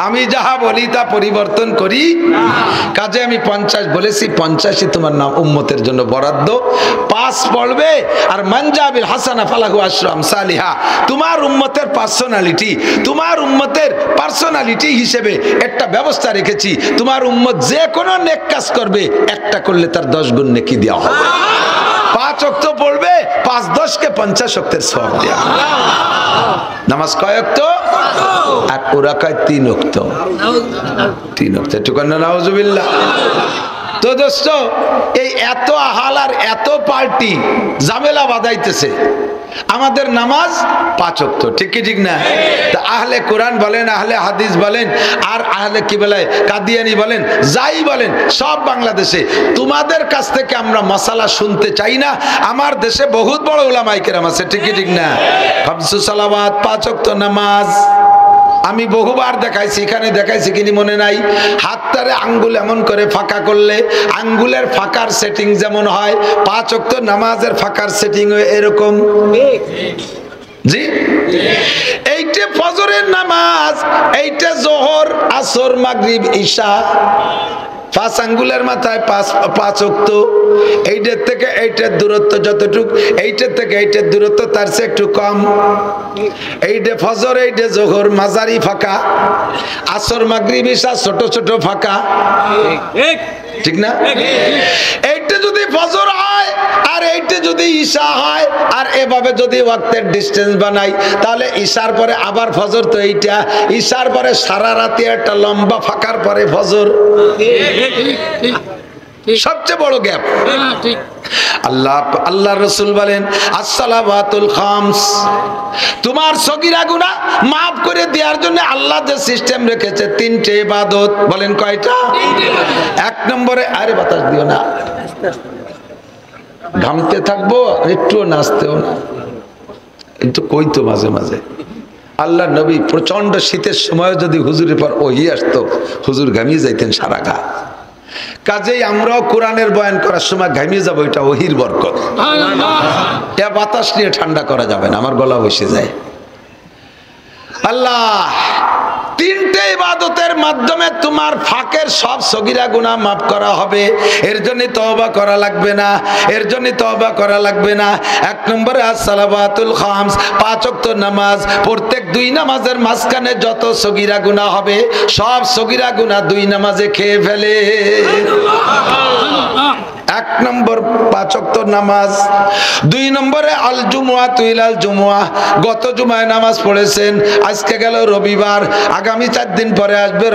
আমি যাহা বলি তা পরিবর্তন করি। কাজে আমি 50 বলেছি, 50ই তোমার নাম উম্মতের জন্য বরাদ্দ। 5 পড়বে, আর মানজাবিল হাসানা ফালাহু আশরু আমসালিহা। তোমার উম্মতের পার্সোনালিটি, তোমার উম্মতের পার্সোনালিটি হিসেবে একটা ব্যবস্থা রেখেছি, তোমার উম্মত যে কোনো নেক কাজ করবে, একটা করলে তার 10 গুণ নেকি দেওয়া হবে। 5 ওয়াক্ত পড়বে, 5-10 কে 50 ওয়াক্তের সওয়াব দেয়া। নামাজ কয় ওয়াক্ত? আর ওরা কয় 3 ওয়াক্ত। 3 ওয়াক্ত, একটু কন্যা নাউজুবিল্লাহ। তো দোস্ত, এই এত আহাল আর এত পার্টি ঝামেলা বাঁধাইতেছে, আমাদের নামাজ 5 ওয়াক্ত, ঠিক কি ঠিক না? তা আহলে কোরআন বলেন, আহলে হাদিস বলেন, আর আহলে কি বলে কাদিয়ানি বলেন, যাই বলেন, সব বাংলাদেশে তোমাদের কাছ থেকে আমরা মাসালা শুনতে চাই না। আমার দেশে বহুত বড় উলামায়ে কেরাম আছে, ঠিক কি ঠিক না? খামসু সালাওয়াত, 5 ওয়াক্ত নামাজ আমি বহুবার দেখাইছি, এখানে দেখাইছি কিনি মনে নাই। হাতটারে আঙ্গুল এমন করে ফাঁকা করলে আঙ্গুলের ফাঁকার সেটিং যেমন হয়, 5 ওয়াক্ত নামাজের ফাঁকার সেটিং এরকম। জি, এইটা ফজরের নামাজ, এইটা যোহর, আসর, মাগরিব, ঈশা, 5 আঙ্গুলের মাথায় 5 ওয়াক্ত। এইটার থেকে এইটার দূরত্ব যতটুক, এইটার থেকে এইটার দূরত্ব তার চেয়ে একটু কম। এইটা ফজর, এইটা যোহর, মাঝারি ফাঁকা, আসর, মাগরিব, ঈশা ছোট ছোট ফাঁকা, ঠিক না? এইটা যদি ফজর হয় আর এইটা যদি ঈশা হয়, আর এভাবে যদি ওয়াক্তের ডিসটেন্স বানাই, তাহলে ঈশার পরে আবার ফজর, তো এইটা ঈশার পরে সারা রাতে একটা লম্বা ফাঁকার পরে ফজর। সবচেয়ে বড় গ্যাপ। আল্লাহ রাসূল বলেন আসসালাওয়াতুল খামস, তোমার সগীরা গুনাহ maaf করে দেওয়ার জন্য আল্লাহ যে সিস্টেম রেখেছে তিনটে ইবাদত। বলেন কয়টা? এক নম্বরে, আরে বাতাস দিও না, ঘামতে থাকবো, একটু নাচতেও না, একটু কইতো মাঝে মাঝে। আল্লাহ নবী প্রচন্ড শীতের সময় যদি হুজুরের পর ওহি আসতো, হুজুর ঘামিয়ে যাইতেন সারা গা। কাজেই আমরাও কোরআনের বয়ান করার সময় ঘামিয়ে যাবো, এটা ওহির বরকত। বাতাস নিয়ে ঠান্ডা করা যাবে না, আমার গলা বসে যায়। আল্লাহ তিনটে ইবাদতের মাধ্যমে তোমার ফাঁকের সব সগীরা গুনাহ মাফ করা হবে। এর জন্য তওবা করা লাগবে না, এর জন্য তওবা করা লাগবে না। এক নম্বরে আসসালাওয়াতুল খামস, 5 ওয়াক্ত নামাজ। প্রত্যেক 2 নামাজের মাঝখানে যত সগীরা গুনাহ হবে সব সগীরা গুনাহ 2 নামাজে খেয়ে ফেলে। এক নম্বর 5 ওয়াক্ত নামাজ। 2 নম্বরে আল জুমুআতু ইলাল জুমুআহ, গত জুমায় নামাজ পড়েছেন, আজকে গেল রবিবার, আগামী 4 দিন পরে আসবে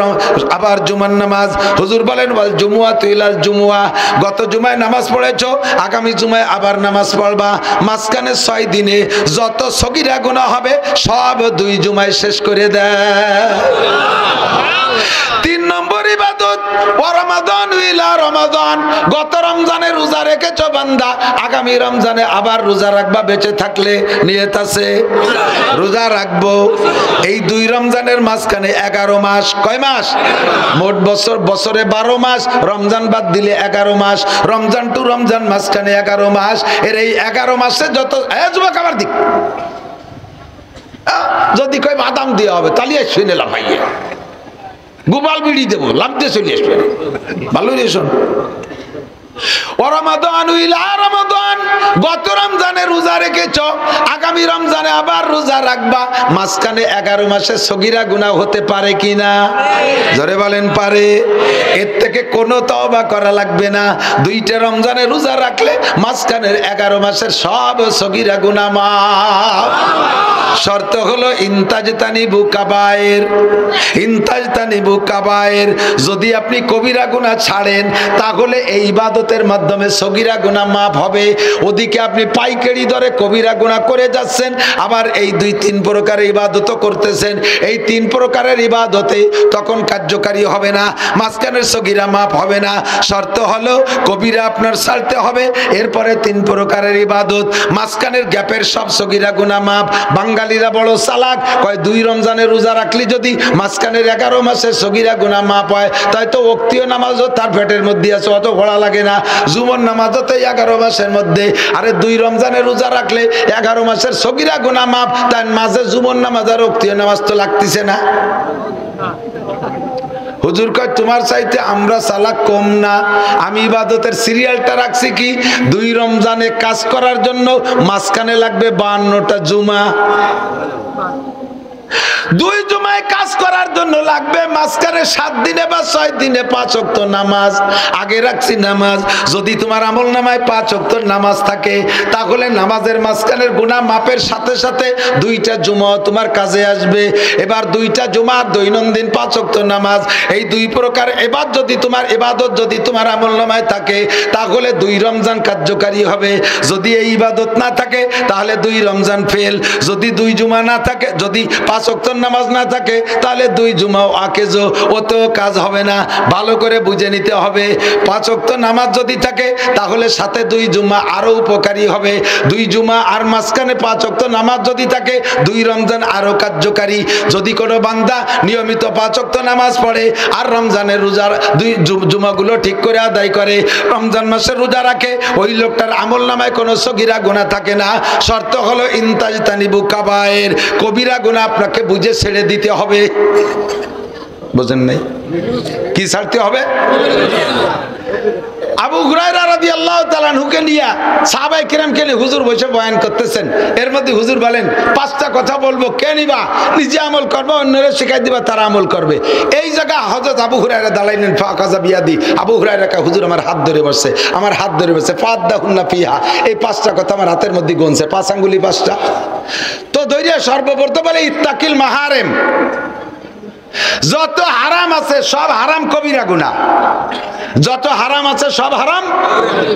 আবার জুমার নামাজ। হুজুর বলেন ওয়াল জুমুআতু ইলাল জুমুআহ, গত জুমায় নামাজ পড়েছো, আগামী জুমায় আবার নামাজ পড়বা। মাঝখানে 6 দিনে যত সগীরা গুনাহ হবে সব 2 জুমায় শেষ করে দেয়। 3 নম্বর ইবাদত ওয়া রমাদান ইলা রমাদান, গত রমজানে রোজা রেখেছো বান্দা, আগামী রমজানে আবার রোজা রাখবা, বেঁচে থাকলে নিয়ত আছে রোজা রাখবো। এই 2 রমজানের মাঝখানে 11 মাস, কয় মাস? মোট বছরে 12 মাস, রমজান বাদ দিলে 11 মাস, রমজান টু রমজান মাঝখানে 11 মাস। এর এই 11 মাসে যত যুবক আবার দিক যদি কয় বাদাম দেওয়া হবে তাহলে শুনে লাভ ভাইয়ে, গোপাল বিড়ি দেবো, লাভ দিয়ে চলে আসবে। ভালো রেশন। গত রমজানে রোজা রেখেছ, আগামী রমজানে আবার রোজা রাখবা, মাঝখানে 11 মাসে সগীরা গুনাহ হতে পারে কিনা? জোরে বলেন পারে। এর থেকে কোনো তওবা করা লাগবে না। 2টা রমজানে রোজা রাখলে মাঝখানের 11 মাসের সব সগীরা গুনাহ মাফ। শর্ত হলো ইনতাজতানিবু কাবায়ের, ইনতাজতানিবু কাবায়ের। যদি আপনি কবিরা গুনাহ ছাড়েন তাহলে এই ইবাদতের মাধ্যমে সগীরা গুনাহ মাফ হবে। ওদিকে আপনি পাইকারি দরে কবিরা গুনাহ করে যাচ্ছেন, আবার এই 2-3 প্রকারের ইবাদত করতেছেন। এই 3 প্রকারের ইবাদতে তখন কার্যকারী হবে না, মাঝখানের সগীরা মাফ হবে না। শর্ত হলো কবিরা আপনার ছাড়তে হবে, এরপরে 3 প্রকারের ইবাদত, মাঝখানের গ্যাপের সব সগীরা গুনাহ মাফ। বাঙালিরা বড় চালাক, কয় 2 রমজানের রোজা রাখলে যদি মাঝখানের 11 মাসের সগীরা গুনাহ মাফ হয়, তাই তো ওক্তীয় নামাজও তার পেটের মধ্যে আছে, অত ঘোড়া লাগে না। জুমার নামাজও তো 11 মাসের মধ্যে, আরে 2 রমজানের রোজা রাখলে 11 মাসের সগীরা গুনাহ মাফ, তাই মাঝে জুমার নামাজ আর ওক্তীয় নামাজ তো লাগতেছে না। হুজুর কয় তোমার চাইতে আমরা চালাক কম না, আমি ইবাদতের সিরিয়ালটা রাখছি কি 2 রমজানে কাজ করার জন্য মাঝখানে লাগবে 52টা জুমা, 2 জুমায় কাজ করার জন্য লাগবে মাঝখানে 7 দিনে বা 6 দিনে 5 ওয়াক্ত নামাজ। আগে রাখছি নামাজ, যদি তোমার আমল নামায় 5 ওয়াক্ত নামাজ থাকে তাহলে নামাজের মাঝখানের গুনাহ মাপের সাথে সাথে 2টা জুমা তোমার কাজে আসবে। এবার 2টা জুমা দৈনন্দিন 5 ওয়াক্ত নামাজ, এই 2 প্রকার ইবাদত যদি তোমার আমল নামায় থাকে তাহলে 2 রমজান কার্যকারী হবে। যদি এই ইবাদত না থাকে তাহলে 2 রমজান ফেল। যদি 2 জুমা না থাকে, যদি 5 ওয়াক্ত নামাজ না থাকে তাহলে 2 জুমাও আকেজো, ওতেও কাজ হবে না। ভালো করে বুঝে নিতে হবে। 5 ওয়াক্ত নামাজ যদি থাকে তাহলে সাথে 2 জুমা আরো উপকারী হবে। 2 জুমা আর মাঝখানে 5 ওয়াক্ত নামাজ যদি থাকে 2 রমজান আরো কার্যকারী। যদি কোনো বান্দা নিয়মিত 5 ওয়াক্ত নামাজ পড়ে আর রমজানের রোজার 2 জুমাগুলো ঠিক করে আদায় করে, রমজান মাসের রোজা রাখে, ওই লোকটার আমল নামায় কোনো সগীরা গুনাহ থাকে না। শর্ত হলো ইনতাজতানিবু কাবায়ের, কবিরা গুনাহ আপনাকে বুঝে ছেড়ে দিতে হবে। বুঝেন নাই? কি ছাড়তে হবে? আবু হুরায়রা রাদিয়াল্লাহু তাআলা আনহুকে নিয়ে সাহাবায়ে কিরামকে নিয়ে হুজুর বসে বয়ান করতেছেন। এর মধ্যে হুজুর বলেন 5টা কথা বলবো, কে নিবা? নিজে আমল করবে, অন্যরা শিখাই দিবা, তারা আমল করবে। এই জায়গা হযরত আবু হুরায়রা দাঁড়াইলেন, ফাকাযা বিয়াদি। আবু হুরায়রা কা হুজুর আমার হাত ধরে বসে, আমার হাত ধরে বসে, ফাদাহুন্না ফিহা। এই 5টা কথা আমার হাতের মধ্যে গুনছে, 5 আঙ্গুলি 5টা। তো ধৈর্য সর্বপ্রথম বলে ইত্তাকিল মাহারিম, যত হারাম আছে সব হারাম কবিরা গুনাহ, যত হারাম আছে সব হারাম।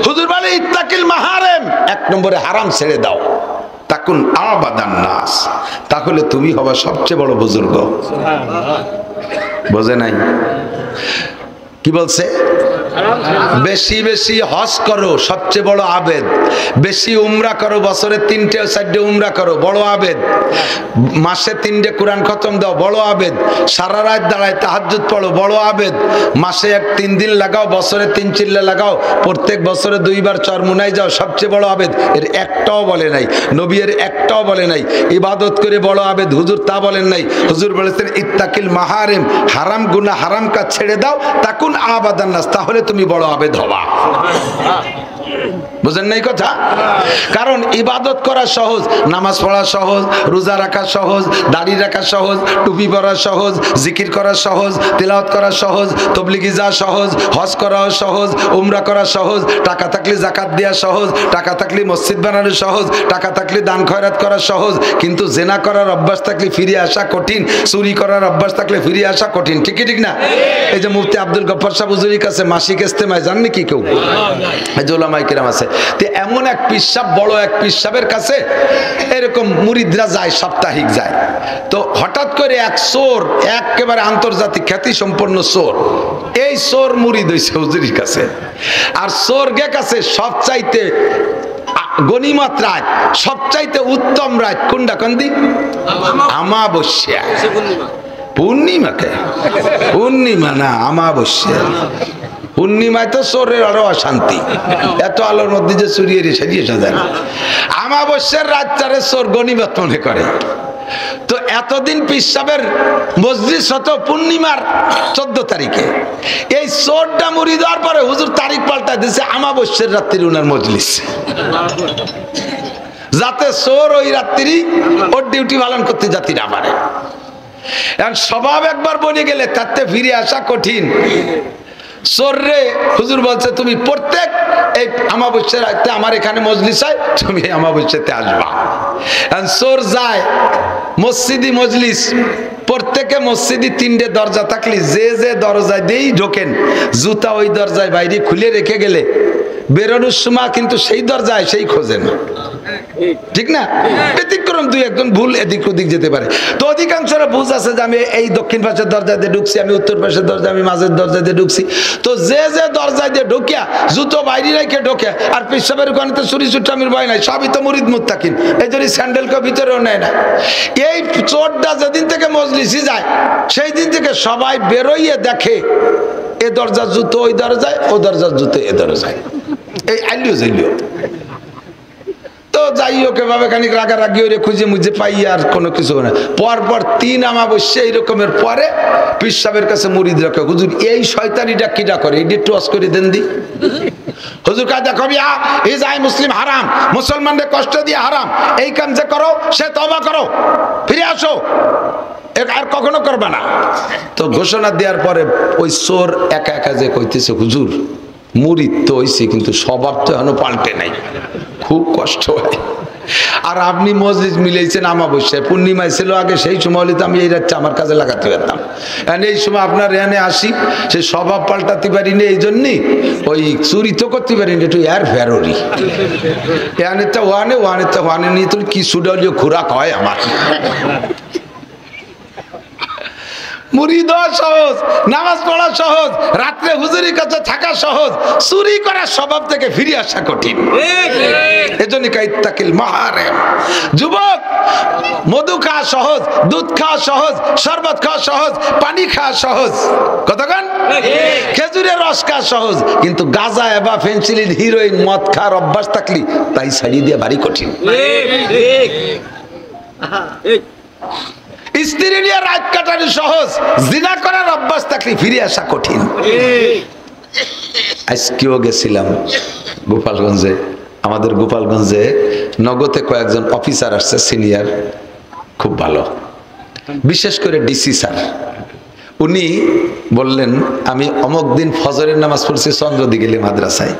হুজুর বলে ইত্তাকিল মাহারিম, এক নম্বরে হারাম ছেড়ে দাও, তাকুন আবাদান নাস, তাহলে তুমি হবে সবচেয়ে বড় বুজুর্গ। বোঝে নাই কি বলছে? বেশি বেশি হজ করো, সবচেয়ে বড় আবেদ। বেশি উমরা করো, বছরে 3টে 4টে উমরা করো, বড় আবেদ। মাসে 3টে কোরআন খতম দাও, বড় আবেদ। সারা রাত দাঁড়ায় তাহাজ্জুদ পড়ো, বড় আবেদ। মাসে 3 দিন লাগাও, বছরে 3 চিল্লা লাগাও, প্রত্যেক বছরে 2 বার চরমুনায় যাও, সবচেয়ে বড় আবেদ। এর একটাও বলে নাই নবী, এর একটাও বলে নাই ইবাদত করে বড় আবেদ। হুজুর তা বলেন নাই। হুজুর বলেছেন ইত্তাকিল মাহারিম, হারাম গুনাহ হারাম কাজ ছেড়ে দাও, তাকুন আবাদান নাস, তাহলে তুমি বড় আবেদ হবা। বুঝেন নাই কথা? কারণ ইবাদত করা সহজ, নামাজ পড়া সহজ, রোজা রাখা সহজ, দাড়ি রাখা সহজ, টুপি পরা সহজ, জিকির করা সহজ, তেলাওয়াত করা সহজ, তাবলীগে যাওয়া সহজ, হজ করা সহজ, উমরা করা সহজ, টাকা থাকলে যাকাত দেওয়া সহজ, টাকা থাকলে মসজিদ বানানো সহজ, টাকা থাকলে দান খয়রাত করা সহজ। কিন্তু জেনা করার অভ্যাস থাকলে ফিরে আসা কঠিন, চুরি করার অভ্যাস থাকলে ফিরে আসা কঠিন। ঠিক কি ঠিক না? এই যে মুফতি আব্দুল গফফার সাহেব হুজুরের কাছে মাসিক ইস্তেমায় যান নাকি কেউ? এই যে উলামায়ে কিরাম আছে, তো এমন এক পিসাব, বড় এক পিসাবের কাছে এরকম মুরিদরা যায়, সাপ্তাহিক যায়। তো হঠাৎ করে এক চোর, একেবারে আন্তর্জাতিক খ্যাতি সম্পন্ন চোর, এই চোর মুরিদ হইছে হুজুরের কাছে। আর চোরগে কাছে সবচাইতে গনিমত রাত, সবচাইতে উত্তম রাত কোনটা? কান্দি আমাবস্যা। পূর্ণিমাকে? পূর্ণিমা না, আমাবস্যা। পূর্ণিমায় তো চোরের আরো অশান্তি, এত আলোর মধ্যে যে চুরিয়ে সাজিয়ে সাজায়। আমাবস্যার রাতটারে চোর গনিমত মনে করে। তো এতদিন পিসাবের মজলিস হতো পূর্ণিমার 14 তারিখে। এই চোরটা মুড়ি দেওয়ার পরে হুজুর তারিখ পাল্টায় দিচ্ছে আমাবস্যার রাত্রি উনার মজলিস, যাতে চোর ওই রাত্রি ওর ডিউটি পালন করতে যাত্রী না পারে। স্বভাব একবার বনে গেলে তাতে ফিরে আসা কঠিন। চোররে হুজুর বলছে তুমি প্রত্যেক এই আমাবস্যার রাতে আমার এখানে মজলিস হয়, তুমি আমাবস্যাতে আসবা। চোর যায় মসজিদি মজলিস, প্রত্যেকে মসজিদি 3টে দরজা থাকলে যে যে দরজায় দিয়েই ঢোকেন, জুতা ওই দরজায় বাইরে খুলে রেখে গেলে বেরোনোর সময় কিন্তু সেই দরজায় সেই খোঁজে না। ঠিক না? ব্যতিক্রম 2-1জন ভুল এদিক ওদিক যেতে পারে। তো অধিকাংশরা বুঝ আছে যে আমি এই দক্ষিণ পাশের দরজা দিয়ে ঢুকছি, আমি উত্তর পাশের দরজা, আমি মাঝের দরজা দিয়ে ঢুকছি। তো যে যে দরজায় দিয়ে ঢুকিয়া জুতো বাইরে রেখে ঢোকে, আর পেশাবের ওখানে তো চুরি চুট্টামির ভয় নাই, সবই তো মুরিদ মুত্তাকিন, এই জন্য স্যান্ডেলকে ভিতরেও নেয় না। এই চোরটা যেদিন থেকে মজলিসে যায় সেই দিন থেকে সবাই বেরোইয়ে দেখে এ দরজার জুতো ওই দরজায়, ও দরজার জুতো এ দরজায়, এই আইলিও যাইলিও। তো যাই হোক, এভাবে খানিক রাগারাগি ওরে খুঁজে মুজে পাই, আর কোনো কিছু না। পরপর 3 আমাবস্যা এইরকমের পরে পীর সাহেবের কাছে মুরিদ রাখে, হুজুর এই শয়তানিটা কিটা করে, এটা একটু অস করে দেন দি। হুজুর কাজা কবি এই যাই মুসলিম হারাম, মুসলমানদের কষ্ট দিয়ে হারাম, এই কাম যে করো সে তওবা করো, ফিরে আসো, আর কখনো করবে না। তো ঘোষণা দেওয়ার পরে ওই চোর একা একা যে কইতেছে হুজুর মুরিদ তো হইছে, কিন্তু স্বভাব তো এখনো পাল্টে নাই, খুব কষ্ট হয়। আর আপনি মসজিদ মিলেছেন আমাবস্যায়, পূর্ণিমায় ছিল আগে, সেই সময় হলে তো আমি এই রাতটা আমার কাজে লাগাতে পারতাম। এই সময় আপনার এখানে আসি, সে স্বভাব পাল্টাতে পারিনি, এই জন্যই ওই চুরি তো করতে পারিনি, একটু এর ফেরোরি এখানে তো ওয়ানে, ওয়ানে তো ওয়ানে নিয়ে তো কি সুডলীয় খোরাক হয় আমার। মুরিদ হওয়া সহজ, নামাজ পড়া সহজ, রাত্রে হুজুরের কাছে থাকা সহজ, চুরি করার স্বভাব থেকে ফিরে আসা কঠিন। এজন্য ইত্তাকিল মাহারিম। যুবক, মধু খাওয়া সহজ, দুধ খাওয়া সহজ, শরবত খাওয়া সহজ, পানি খাওয়া সহজ, কতক্ষণ খেজুরের রস খাওয়া সহজ, কিন্তু গাঁজা বা ফেন্সিলিন, হিরোইন, মদ খাওয়ার অভ্যাস থাকলি তাই ছাড়িয়ে দিয়ে ভারী কঠিন। স্ত্রী নিয়ে রাত কাটানো সহজ, জিনা করার অভ্যাস থাকলে ফিরে আসা কঠিন। আজকেও গেছিলাম গোপালগঞ্জে, আমাদের গোপালগঞ্জে নগদে কয়েকজন অফিসার আসছে, সিনিয়র, খুব ভালো, বিশেষ করে ডিসি স্যার। উনি বললেন আমি অমুক দিন ফজরের নামাজ পড়ছি চন্দ্রদিগেলি মাদ্রাসায়।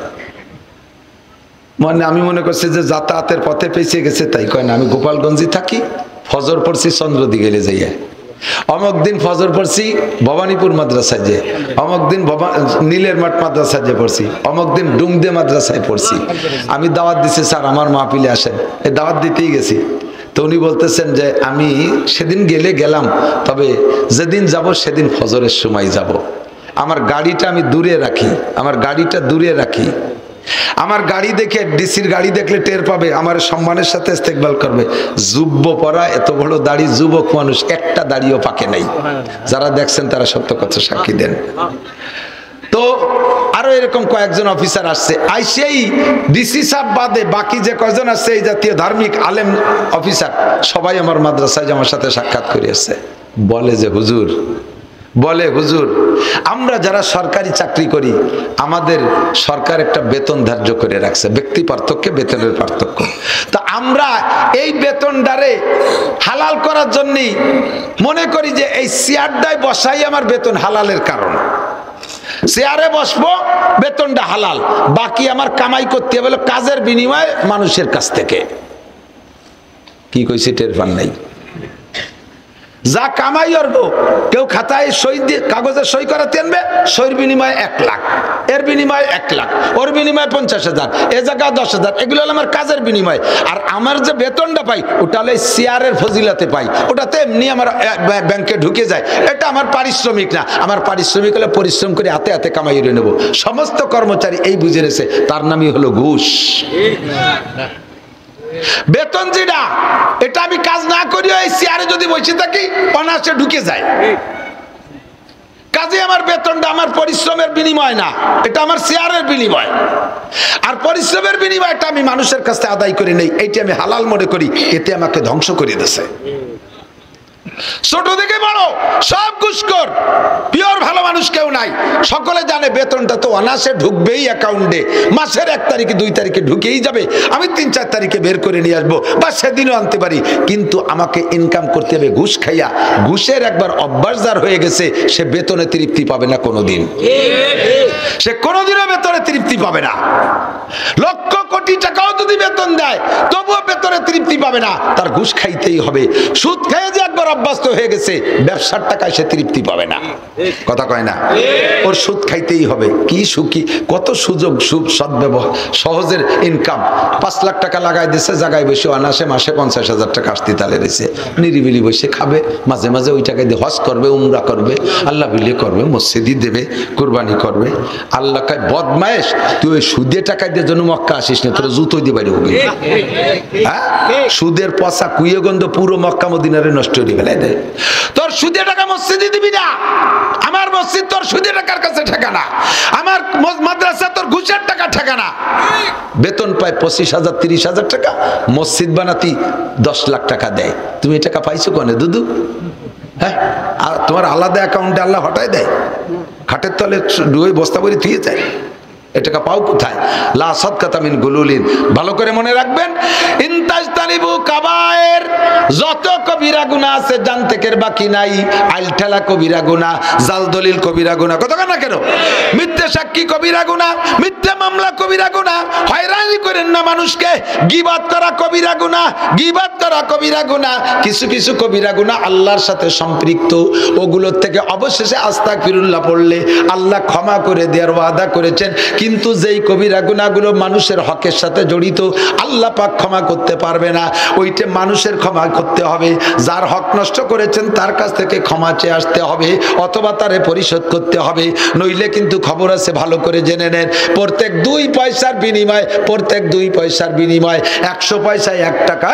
মানে আমি মনে করছি যে যাতায়াতের পথে পেঁচিয়ে গেছে, তাই কয় না, আমি গোপালগঞ্জে থাকি, ফজর পড়ছি চন্দ্রদিগেলে যাইয়া। অমুক দিন ফজর পড়ছি ভবানীপুর মাদ্রাসায় যে, অমুক দিন নীলের মাঠ মাদ্রাসায় যে পড়ছি, অমুক দিন ডুমদে মাদ্রাসায় পড়ছি। আমি দাওয়াত দিছি, স্যার আমার মাহফিলে আসেন। এই দাওয়াত দিতেই গেছি, তো উনি বলতেছেন যে আমি সেদিন গেলাম, তবে যেদিন যাব সেদিন ফজরের সময় যাব। আমার গাড়িটা আমি দূরে রাখি, আমার গাড়িটা দূরে রাখি। আমার গাড়ি দেখে, ডিসির গাড়ি দেখলে টের পাবে, আমার সম্মানের সাথে ইস্তেকবাল করবে। যুব্য পরা, এত বড় দাড়ি, যুবক মানুষ, একটা দাড়িও পাকে নাই। যারা দেখছেন তারা সত্য কথা সাক্ষী দেন। তো আরো এরকম কয়েকজন অফিসার আসছে, আইসেই ডিসি সাহেব বাদে বাকি যে কয়জন আছে এই জাতীয় ধার্মিক আলেম অফিসার সবাই আমার মাদ্রাসায় আমার সাথে সাক্ষাৎ করে আসছে। বলে যে হুজুর, আমরা যারা সরকারি চাকরি করি আমাদের সরকার একটা বেতন ধার্য করে রাখছে, ব্যক্তি পার্থক্যে বেতনের পার্থক্য। তো আমরা এই বেতনটারে হালাল করার জন্যই মনে করি যে এই চেয়ারটায় বসাই আমার বেতন হালালের কারণ। চেয়ারে বসবো, বেতনটা হালাল, বাকি আমার কামাই করতে হবে কাজের বিনিময়ে মানুষের কাছ থেকে। কি কইছি টের পান নাই? যা কামাই করবো, কেউ খাতায় সই দিয়ে কাগজে সই করাতে আনবে, সইর বিনিময়ে 1 লাখ, এর বিনিময়ে 1 লাখ, ওর বিনিময়ে 50,000, এ জায়গায় 10,000, এগুলো হলো আমার কাজের বিনিময়। আর আমার যে বেতনটা পাই ওটা হলো চেয়ারের ফজিলাতে পাই, ওটাতে এমনি আমার ব্যাংকে ঢুকে যায়, এটা আমার পারিশ্রমিক না। আমার পারিশ্রমিক হলে পরিশ্রম করে হাতে হাতে কামাই করে নেবো। সমস্ত কর্মচারী এই বুঝে রেছে, তার নামই হলো ঘুষ। বেতন যেটা, এটা আমি কাজ না করি এই চেয়ারে যদি বসে থাকি অনায়াসে ঢুকে যায়। কাজে আমার বেতনটা আমার পরিশ্রমের বিনিময় না, এটা আমার চেয়ারের বিনিময়। আর পরিশ্রমের বিনিময়টা আমি মানুষের কাছে আদায় করে নেই, এইটা আমি হালাল মনে করি, এতে আমাকে ধ্বংস করে দিয়েছে। ছোট থেকে বড় সব ঘুষখোর, পিওর ভালো মানুষ কেউ নাই। সকলে জানে বেতনটা তো অনায়াসে ঢুকবেই অ্যাকাউন্টে, মাসের 1 তারিখে 2 তারিখে ঢুকেই যাবে। আমি 3-4 তারিখে বের করে নিয়ে আসবো, বা সেদিনও আনতে পারি, কিন্তু আমাকে ইনকাম করতে হবে ঘুষ খাইয়া। ঘুষের একবার অভ্যাস যার হয়ে গেছে, সে বেতনে তৃপ্তি পাবে না কোনোদিন, সে কোনোদিনও বেতনে তৃপ্তি পাবে না। লক্ষ কোটি টাকাও যদি বেতন দেয় তবুও বেতনে তৃপ্তি পাবে না, তার ঘুষ খাইতেই হবে। সুদ খেয়ে যে একবার অভ্যস্ত হয়ে গেছে, ব্যবসার টাকায় সে তৃপ্তি পাবে না। কথা কয় না? ওর সুদ খাইতেই হবে। কি সুখী, কত সুযোগ, সদ্ব্যবহার, সহজের ইনকাম। 5 লাখ টাকা লাগাই দিচ্ছে, জায়গায় বসে অনাসে মাসে 50,000 টাকা আসতে তালে রয়েছে, নিরিবিলি বসে খাবে, মাঝে মাঝে ওই টাকা দিয়ে হজ করবে, উমরা করবে, আল্লাহ বিলে করবে, মসজিদি দেবে, কুরবানি করবে। আল্লাহ কয় বদমায়েশ, তুই ওই সুদে টাকা দিয়ে জন্য মক্কা আসিস না, তোর জুতো দিয়ে বাইরে হবে। হ্যাঁ, সুদের পচা কুইয়ে গন্ধ পুরো মক্কা মদিনারে নষ্ট করে ফেলে দেয়। তোর সুদে টাকা মসজিদে দিবি না, আমার মসজিদ তোর সুদে টাকার কাছে ঠেকানা, আমার মাদ্রাসা তোর ঘুষের টাকা ঠেকানা। বেতন পায় 25,000 30,000 টাকা, মসজিদ বানাতি 10 লাখ টাকা দেয়। তুমি এই টাকা পাইছো কোনে দুদু? হ্যাঁ, আর তোমার আলাদা অ্যাকাউন্টে আল্লাহ হটায় দেয়, খাটের তলে ডুয়ে বস্তা করে থুয়ে যায়। এ টাকা পাও কোথায়? লা সাদকাতা মিন গুলুলিন। ভালো করে মনে রাখবেন, ইনতাজতানিবু কাবায়ের, যত কবিরা গুনাহ আছে জানতেকের বাকি নাই। আইলঠেলা কবিরা গুনাহ, জাল দলিল কবিরা গুনাহ, কত না কেন? মিথ্যে সাক্ষী কবিরা গুনাহ, মিথ্যে মামলা কবিরা গুনাহ, হয়রানি করেন না মানুষকে, গীবাত করা কবিরা গুনাহ, গীবাত করা কবিরা গুনাহ। কিছু কিছু কবিরা গুনাহ আল্লাহর সাথে সম্পৃক্ত, ওগুলোর থেকে অবশেষে আস্তাগফিরুল্লাহ পড়লে আল্লাহ ক্ষমা করে দেওয়ার ওয়াদা করেছেন। কিন্তু যেই কবিরা গুনাহগুলো মানুষের হকের সাথে জড়িত, আল্লাহ পাক ক্ষমা করতে পারবে না। ওইটা মানুষের ক্ষমা করতে হবে, যার হক নষ্ট করেছেন তার কাছ থেকে ক্ষমা চেয়ে আসতে হবে, অথবা তারে পরিশোধ করতে হবে। নইলে কিন্তু খবর আছে, ভালো করে জেনে নেন, প্রত্যেক 2 পয়সার বিনিময়, প্রত্যেক 2 পয়সার বিনিময় 100 পয়সায় 1 টাকা,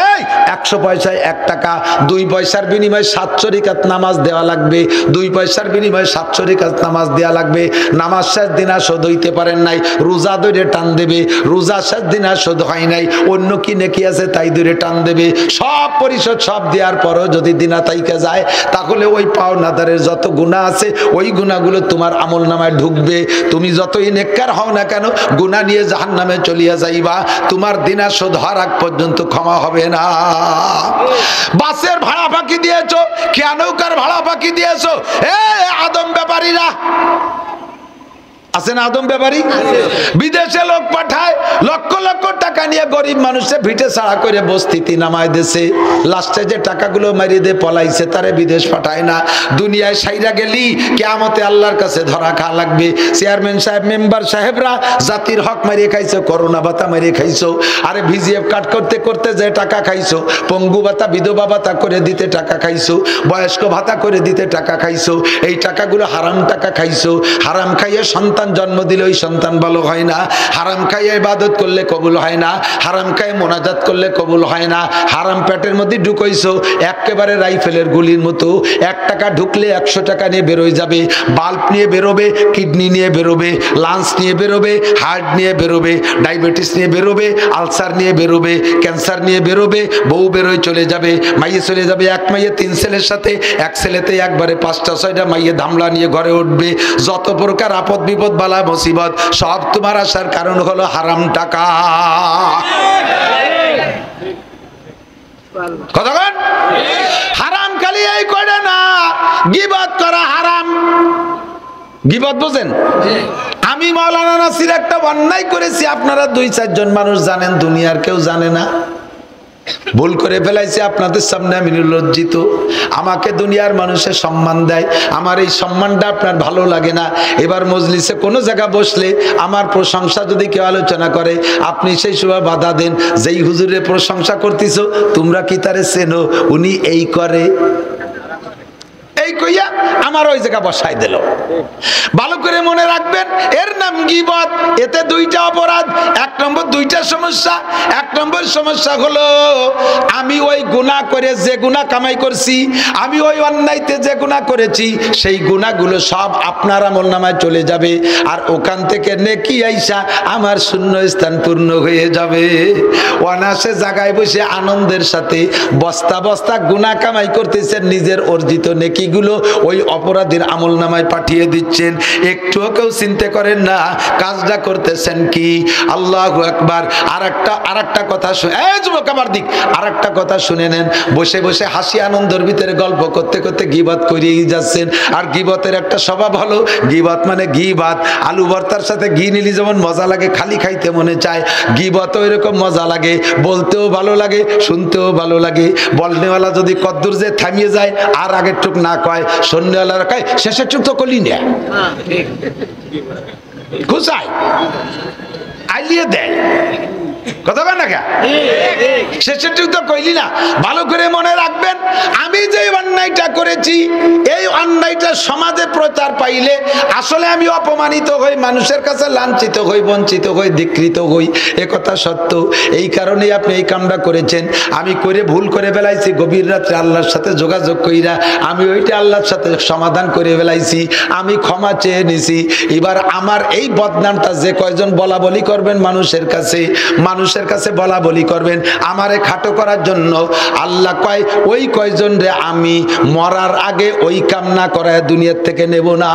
100 পয়সায় 1 টাকা, 2 পয়সার বিনিময়ে 700 রাকাত নামাজ দেওয়া লাগবে, 2 পয়সার বিনিময়ে 700 রাকাত নামাজ দেওয়া লাগবে। নামাজ শেষ দিন আর শোধ হইতে পারেন নাই, রোজা ধরে টান দেবে, রোজা শেষ দিন আর শোধ হয় নাই, অন্য কি নেকি আছে তাই ধরে টান দেবে। সব পরিশোধ সব দেওয়ার পরও যদি দিনা তাইকা যায়, তাহলে ওই পাওনাদারের যত গুনাহ আছে ওই গুনাহগুলো তোমার আমল নামায় ঢুকবে। তুমি যতই নেককার হও না কেন, গুনাহ নিয়ে জাহান্নামে চলিয়া যাইবা, তোমার দিনা শোধ হওয়ার আগ পর্যন্ত ক্ষমা হবে না। বাসের ভাড়া ফাঁকি দিয়েছো, খেয়া নৌকার ভাড়া ফাঁকি দিয়েছো, এ আদম ব্যাপারীরা, আছে না আদম ব্যাপারী? বিদেশে লোক পাঠায়, লক্ষ লক্ষ টাকা নিয়ে গরিব মানুষে ভিটে ছাড়া করে বস্তিতে নামায় দেশে, লাস্টে যে টাকাগুলো মারিয়ে দিয়ে পলাইছে তারে বিদেশ পাঠায় না। দুনিয়ায় সাইরা গেলি কিয়ামতে আল্লাহর কাছে ধরা খাওয়া লাগবে। চেয়ারম্যান সাহেব, মেম্বার সাহেবরা জাতির হক মারিয়ে খাইছো, করোনা ভাতা মারিয়ে খাইছো, আরে ভিজিএফ কাট করতে করতে যে টাকা খাইছো, পঙ্গু ভাতা বিধবা ভাতা করে দিতে টাকা খাইছো, বয়স্ক ভাতা করে দিতে টাকা খাইছো, এই টাকাগুলো হারাম টাকা খাইছো। হারাম খাইয়ে সন্তান জন্ম দিলে ওই সন্তান ভালো হয় না, হারাম খাইয়ে ইবাদত করলে কবুল হয় না, হারাম খাইয়ে মোনাজাত করলে কবুল হয় না। হারাম পেটের মধ্যে ঢুকাইছো একেবারে রাইফেলের গুলির মতো, 1 টাকা ঢুকলে 100 টাকা নিয়ে বেরোয় যাবে। বাল্ব নিয়ে বেরোবে, কিডনি নিয়ে বেরোবে, লাংস নিয়ে বেরোবে, হার্ট নিয়ে বেরোবে, ডায়াবেটিস নিয়ে বেরোবে, আলসার নিয়ে বেরোবে, ক্যান্সার নিয়ে বেরোবে, বউ বেরোয় চলে যাবে, মাইয়ে চলে যাবে। 1 মাইয়ে 3 ছেলের সাথে, 1 ছেলেতে একবারে 5টা 6টা মাইয়ে ধামলা নিয়ে ঘরে উঠবে। যত প্রকার আপদ বিপদ বালা মুসিবত সব তোমার আসার কারণ হলো হারাম টাকা। কতক্ষণ? হারাম খালি এই করে না, গীবত করা হারাম। গীবত বোঝেন? আমি মাওলানা নাসির একটা অন্যায় করেছি, আপনারা 2-4 জন মানুষ জানেন, দুনিয়ার কেউ জানে না। ভুল করে ফেলাইছি, আপনাদের সামনে আমি লজ্জিত। আমাকে দুনিয়ার মানুষে সম্মান দেয়, আমার এই সম্মানটা আপনার ভালো লাগে না। এবার মজলিসে কোনো জায়গা বসলে আমার প্রশংসা যদি কেউ আলোচনা করে, আপনি সেই সময় বাধা দেন, যেই হুজুরের প্রশংসা করতেছো তোমরা কি তারে চেনো, উনি এই করে, এই কইয়া আমার ওই জায়গা বসাই দিল। ভালো করে মনে রাখবেন, এর নাম গীবত। এতে 2টা অপরাধ। 1 নম্বর 2টা সমস্যা। 1 নম্বর সমস্যা হলো আমি ওই গুনাহ করে যে গুনাহ কামাই করছি, আমি ওই অন্যায়তে যে গুনাহ করেছি, সেই গুনাহগুলো সব আপনার আমলনামায় চলে যাবে, আর ওখান থেকে নেকি আইসা আমার শূন্য স্থান পূর্ণ হয়ে যাবে। অনাসে জায়গায় বসে আনন্দের সাথে বস্তা বস্তা গুনাহ কামাই করতেছেন, নিজের অর্জিত নেকি গুলো ওই অপরাধীর আমলনামায় পাঠিয়ে দিচ্ছেন। একটুও কেউ চিন্তা করেন না কাজটা করতেছেন কি। আল্লাহু আকবার। আরেকটা কথা শুনে, এই যুবক আমার দিক, আরেকটা কথা শুনে নেন। বসে বসে হাসি আনন্দের ভিতরে গল্প করতে করতে গীবত করিয়েই যাচ্ছেন। আর গীবতের একটা স্বভাব হলো, গীবত মানে ঘি ভাত, আলু ভর্তার সাথে ঘি নিলি যেমন মজা লাগে, খালি খাইতে মনে চায়, গীবতও এরকম মজা লাগে, বলতেও ভালো লাগে, শুনতেও ভালো লাগে। বলনেওয়ালা যদি কদ্দুর যে থামিয়ে যায় আর আগের টুক না কয়, সন্ন্যাওয়ালারা কয় শেষের চুপ তো করলি না, খুশাই আইলিয়ে দেয়, কথা বল না, শেষের চুপ তো কইলি না। ভালো করে মনে রাখবেন, আমি যে অন্যায়টা করেছি, এই অন্যায়টা সমাজে প্রচার পাইলে আসলে আমি অপমানিত হই, মানুষের কাছে লাঞ্ছিত হই, বঞ্চিত হই, ধিক্কৃত হই, এ কথা সত্য। এই কারণেই আপনি এই কামটা করেছেন। আমি করে ভুল করে ফেলাইছি, গভীর রাত্রে আল্লাহর সাথে যোগাযোগ কইরা আমি ওইটা আল্লাহর সাথে সমাধান করে ফেলাইছি, আমি ক্ষমা চেয়ে নিছি। এবার আমার এই বদনামটা যে কয়জন বলা বলি করবেন মানুষের কাছে বলা বলি করবেন আমারে খাটো করার জন্য, আল্লাহ কয় ওই কয়জন রে আমি মরার আগে ওই কাম না করায় দুনিয়ার থেকে নেব না।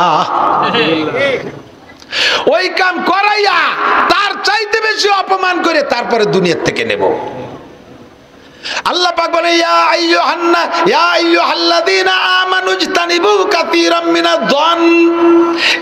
ওই কাম করাইয়া তার চাইতে বেশি অপমান করে তারপরে দুনিয়ার থেকে নেব। আল্লাহ পাক বলে, ইয়া আইয়ুহাল্লাযীনা আমানু ইজতানিবু কাসীরাম মিনায-যন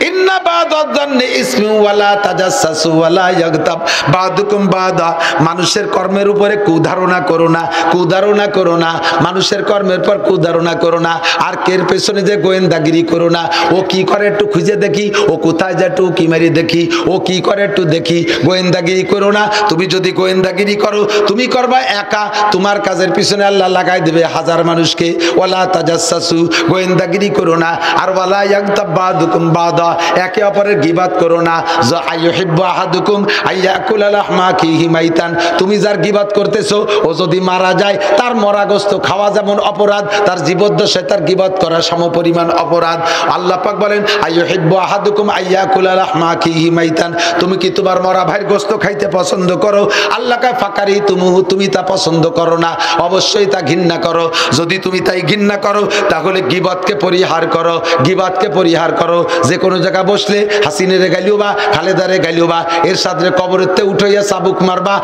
ইন্না বা'দায-যন্নি ইসমুন ওয়া লা তাজাসসু ওয়া লা ইয়াগতাব বা'দুকুম বা'দা। মানুষের কর্মের উপরে কুধারণা করো না, কুধারণা করো না, মানুষের কর্মের পর কুধারণা করো না। আর কের পেছনে যে গোয়েন্দাগিরি করো না, ও কি করে একটু খুঁজে দেখি, ও কোথায় যায় একটু কি মারি দেখি, ও কি করে একটু দেখি। গোয়েন্দাগিরি করো না। তুমি যদি গোয়েন্দাগিরি করো, তুমি করবা একা, তোমার কাজের পিছনে আল্লাহ লাগাই দেবে 1000 মানুষকে। ওয়ালা তাজাসসু, গোয়েন্দাগিরি করো না। আর ওয়ালা ইয়াগতাব বা'দুকুম বা'দা, একে অপরের গীবত করো না। যা আইয়ুহিব্বু আহাদুকুম আইয়াকুলা লাহমা আখিহি মাইতান, তুমি যার গীবত করতেছো ও যদি মারা যায়, তার মরা গোশত খাওয়া যেমন অপরাধ, তার জীবদ্দশায় তার গীবত করা সমপরিমাণ অপরাধ। আল্লাহ পাক বলেন, আইয়ুহিব্বু আহাদুকুম আইয়াকুলা লাহমা আখিহি মাইতান, তুমি কি তোমার মরা ভাইয়ের গোশত খাইতে পছন্দ করো? আল্লাহ কয় ফাকারি তুমুহু, তুমি তা পছন্দ করো না, অবশ্যই তা ঘৃণা করো। যদি তুমি তাই ঘৃণা করো, তাহলে গীবতকে পরিহার করো, গীবতকে পরিহার করো। যে কোনো জায়গা বসলে হাসিনের গালিও বা খালেদারে গালিও বা এর সাথে কবরেতে উঠাইয়া চাবুক মারবা,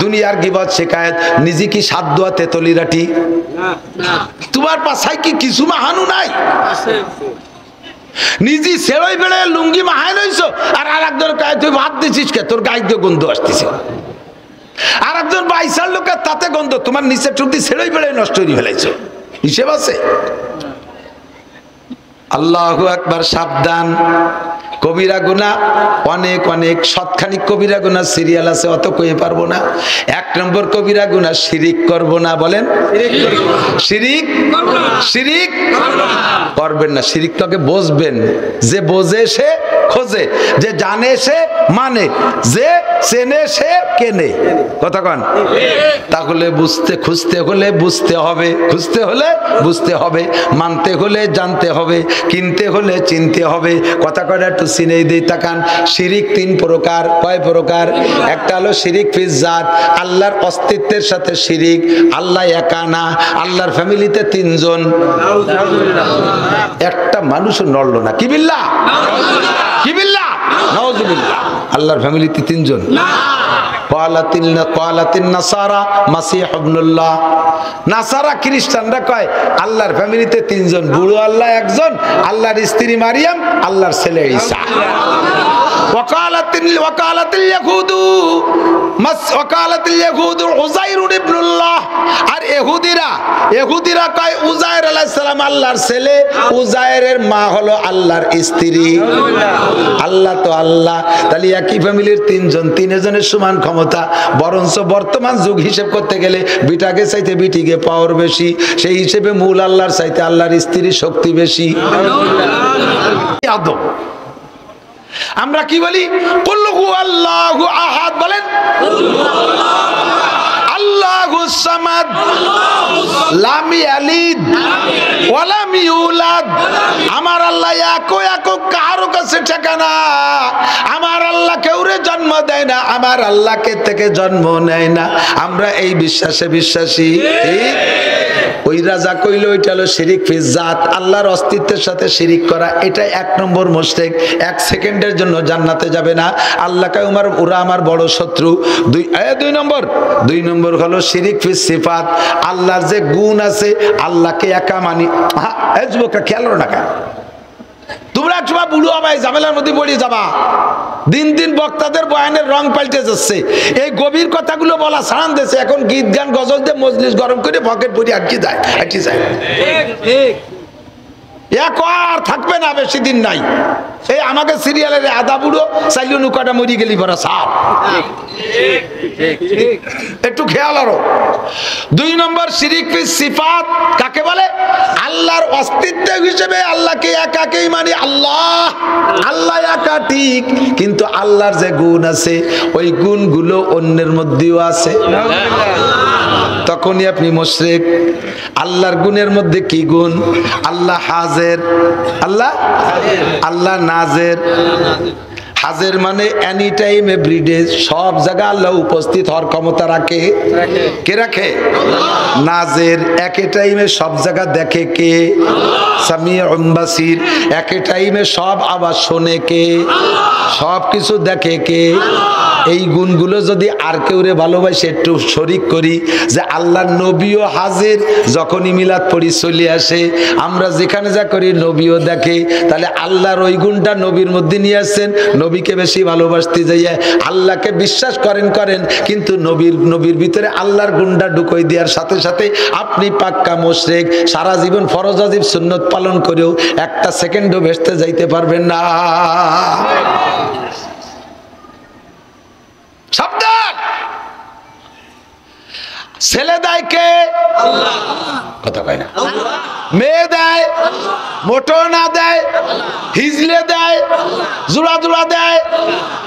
দুনিয়ার গীবত শিকায়েত। নিজে কি সাত দোয়া তেতলি রাটি? তোমার পাশায় কি কিছু মাহানু নাই? নিজে ছেড়ই বেড়ে লুঙ্গি মাহাই রইছো, আর একজন গায়ে তুই ভাত দিছিস কে, তোর গায়ে দিয়ে গন্ধ আসতেছে। আর একজন বাইসার লোকের তাতে গন্ধ, তোমার নিচে টুকটি ছেড়ই বেড়ে নষ্ট হয়ে ফেলাইছো, হিসেব আছে? আল্লাহু আকবার। সাবধান, কবিরা গুনাহ অনেক অনেক, সৎখানিক কবিরা গুনাহ সিরিয়াল আছে, অত কইতে পারবো না। 1 নম্বর কবিরা গুনাহ শিরিক করব না, বলেন শিরিক, শিরিক করবেন না। শিরিক তোকে বুঝবেন, যে বোঝে সে খোঁজে, যে জানে সে মানে, যে চেনে সে কেনে, কথা কন। তাহলে বুঝতে খুঁজতে হলে বুঝতে হবে, খুঁজতে হলে বুঝতে হবে, মানতে হলে জানতে হবে, কিনতে হলে চিনতে হবে। কথা কয়টা একটু চিনেই দিই, তাকান। শিরিক 3 প্রকার। কয় প্রকার? একটা হলো শিরিক ফিজ জাত, আল্লাহর অস্তিত্বের সাথে শিরিক। আল্লাহ একা না, আল্লাহর ফ্যামিলিতে 3 জন। একটা মানুষও নড়লো না, কি বিল্লাহ, কি বিল্লাহ, নাউজুবিল্লাহ। আল্লাহর ফ্যামিলিতে 3 জন। ক্বালাতিন নাসারা মাসিহ ইবনুল্লাহ, নাসারা খ্রিস্টানরা কয় আল্লাহর ফ্যামিলিতে 3 জন, বুড়ো আল্লাহ 1 জন, আল্লাহর স্ত্রী মারিয়াম, আল্লাহর ছেলে ঈসা। ওয়াকালাতিল ইয়াহুদু উযাইর ইবনুল্লাহ, আর ইহুদিরা কয় উযাইর আলাইহিস সালাম আল্লাহর ছেলে, উযাইরের মা হলো আল্লাহর স্ত্রী। আল্লাহ তো আল্লাহ, তাহলে একই ফ্যামিলির 3 জন, 3 জনের সমান ক্ষমতা। বরঞ্চ বর্তমান যুগ হিসেব করতে গেলে বিটাকে চাইতে বিটিকে পাওয়ার বেশি, সেই হিসেবে মূল আল্লাহর চাইতে আল্লাহর স্ত্রীর শক্তি বেশি। আদব। আমরা কি বলি? কুল হুয়াল্লাহু আহাদ, বলেন আল্লাহুস সামাদ, লাম ইয়ালিদ ওয়া লাম ইউলাদ। আমার আল্লাহ একক, কারো কাছে ঠিকানা। আমার আল্লাহ কেউরে জন্ম দেয় না, আমার আল্লাহকে থেকে জন্ম নেয় না। আমরা এই বিশ্বাসে বিশ্বাসী। ওই রাজা কইল ওইটা হলো শিরিক ফিজ জাত, আল্লাহর অস্তিত্বের সাথে শিরিক করা। এটা 1 নম্বর মুশরিক, 1 সেকেন্ডের জন্য জান্নাতে যাবে না। আল্লাহকে ওরা আমার বড় শত্রু। 2 নম্বর হলো শিরিক ফিজ সিফাত, আল্লাহর যে গুণ আছে আল্লাহকে একা মানি। খেয়াল না, তোমরা এক সময় বুড়ো হবে, ঝামেলার মধ্যে পড়ে যাবা। দিন দিন বক্তাদের বয়ানের রং পাল্টে যাচ্ছে। এই গভীর কথাগুলো বলা ছাড়ান দিয়েছে, এখন গীত গান গজল দিয়ে মজলিস গরম করে পকেট ভরি আটকে যায়। এক আর থাকবে না, বেশি দিন নাই। এই আমাকে সিরিয়ালের আদা বুড়ো চাইলে নৌকাটা মরি গেলি ভরা সাপ, একটু খেয়াল আরো। 2 নম্বর শিরিক ফিস সিফাত কাকে বলে? আল্লাহর অস্তিত্ব হিসেবে আল্লাহকে একাকেই মানি। আল্লাহ একা ঠিক, কিন্তু আল্লাহর যে গুণ আছে ওই গুণগুলো অন্যের মধ্যেও আছে, তখনই আপনি মুশরিক। আল্লাহর গুণের মধ্যে কি গুণ? আল্লাহ হাজের, আল্লাহ নাজের। হাজের মানে এনি টাইম এভরি ডে, সব জায়গায় আল্লাহ উপস্থিত হওয়ার ক্ষমতা রাখে। কে রাখে? নাজের, একে টাইমে সব জায়গা দেখে কে? সামিউন বাসির, একে টাইমে সব আওয়াজ শোনে কে? সব কিছু দেখে কে? এই গুণগুলো যদি আর কেউ রে ভালোবাসে একটু শরিক করি, যে আল্লাহর নবীও হাজির, যখনই মিলাদ পড়ি চলে আসে, আমরা যেখানে যা করি নবীও দেখে, তাহলে আল্লাহর ওই গুণটা নবীর মধ্যে নিয়ে আসছেন। নবীকে বেশি ভালোবাসতে যাইয়া আল্লাহকে বিশ্বাস করেন, কিন্তু নবীর ভিতরে আল্লাহর গুণটা ঢুকাই দেওয়ার সাথে সাথে আপনি পাক্কা মুশরিক। সারা জীবন ফরজ ওয়াজিব সুন্নত পালন করেও 1টা সেকেন্ডও ভেস্তে যাইতে পারবেন না। সাবধান! ছেলে দেয় কে? আল্লাহ। কথা কয় না। মেয়ে দেয়, মোটো না দেয়, হিজলে দেয়, জোড়া জোড়া দেয়।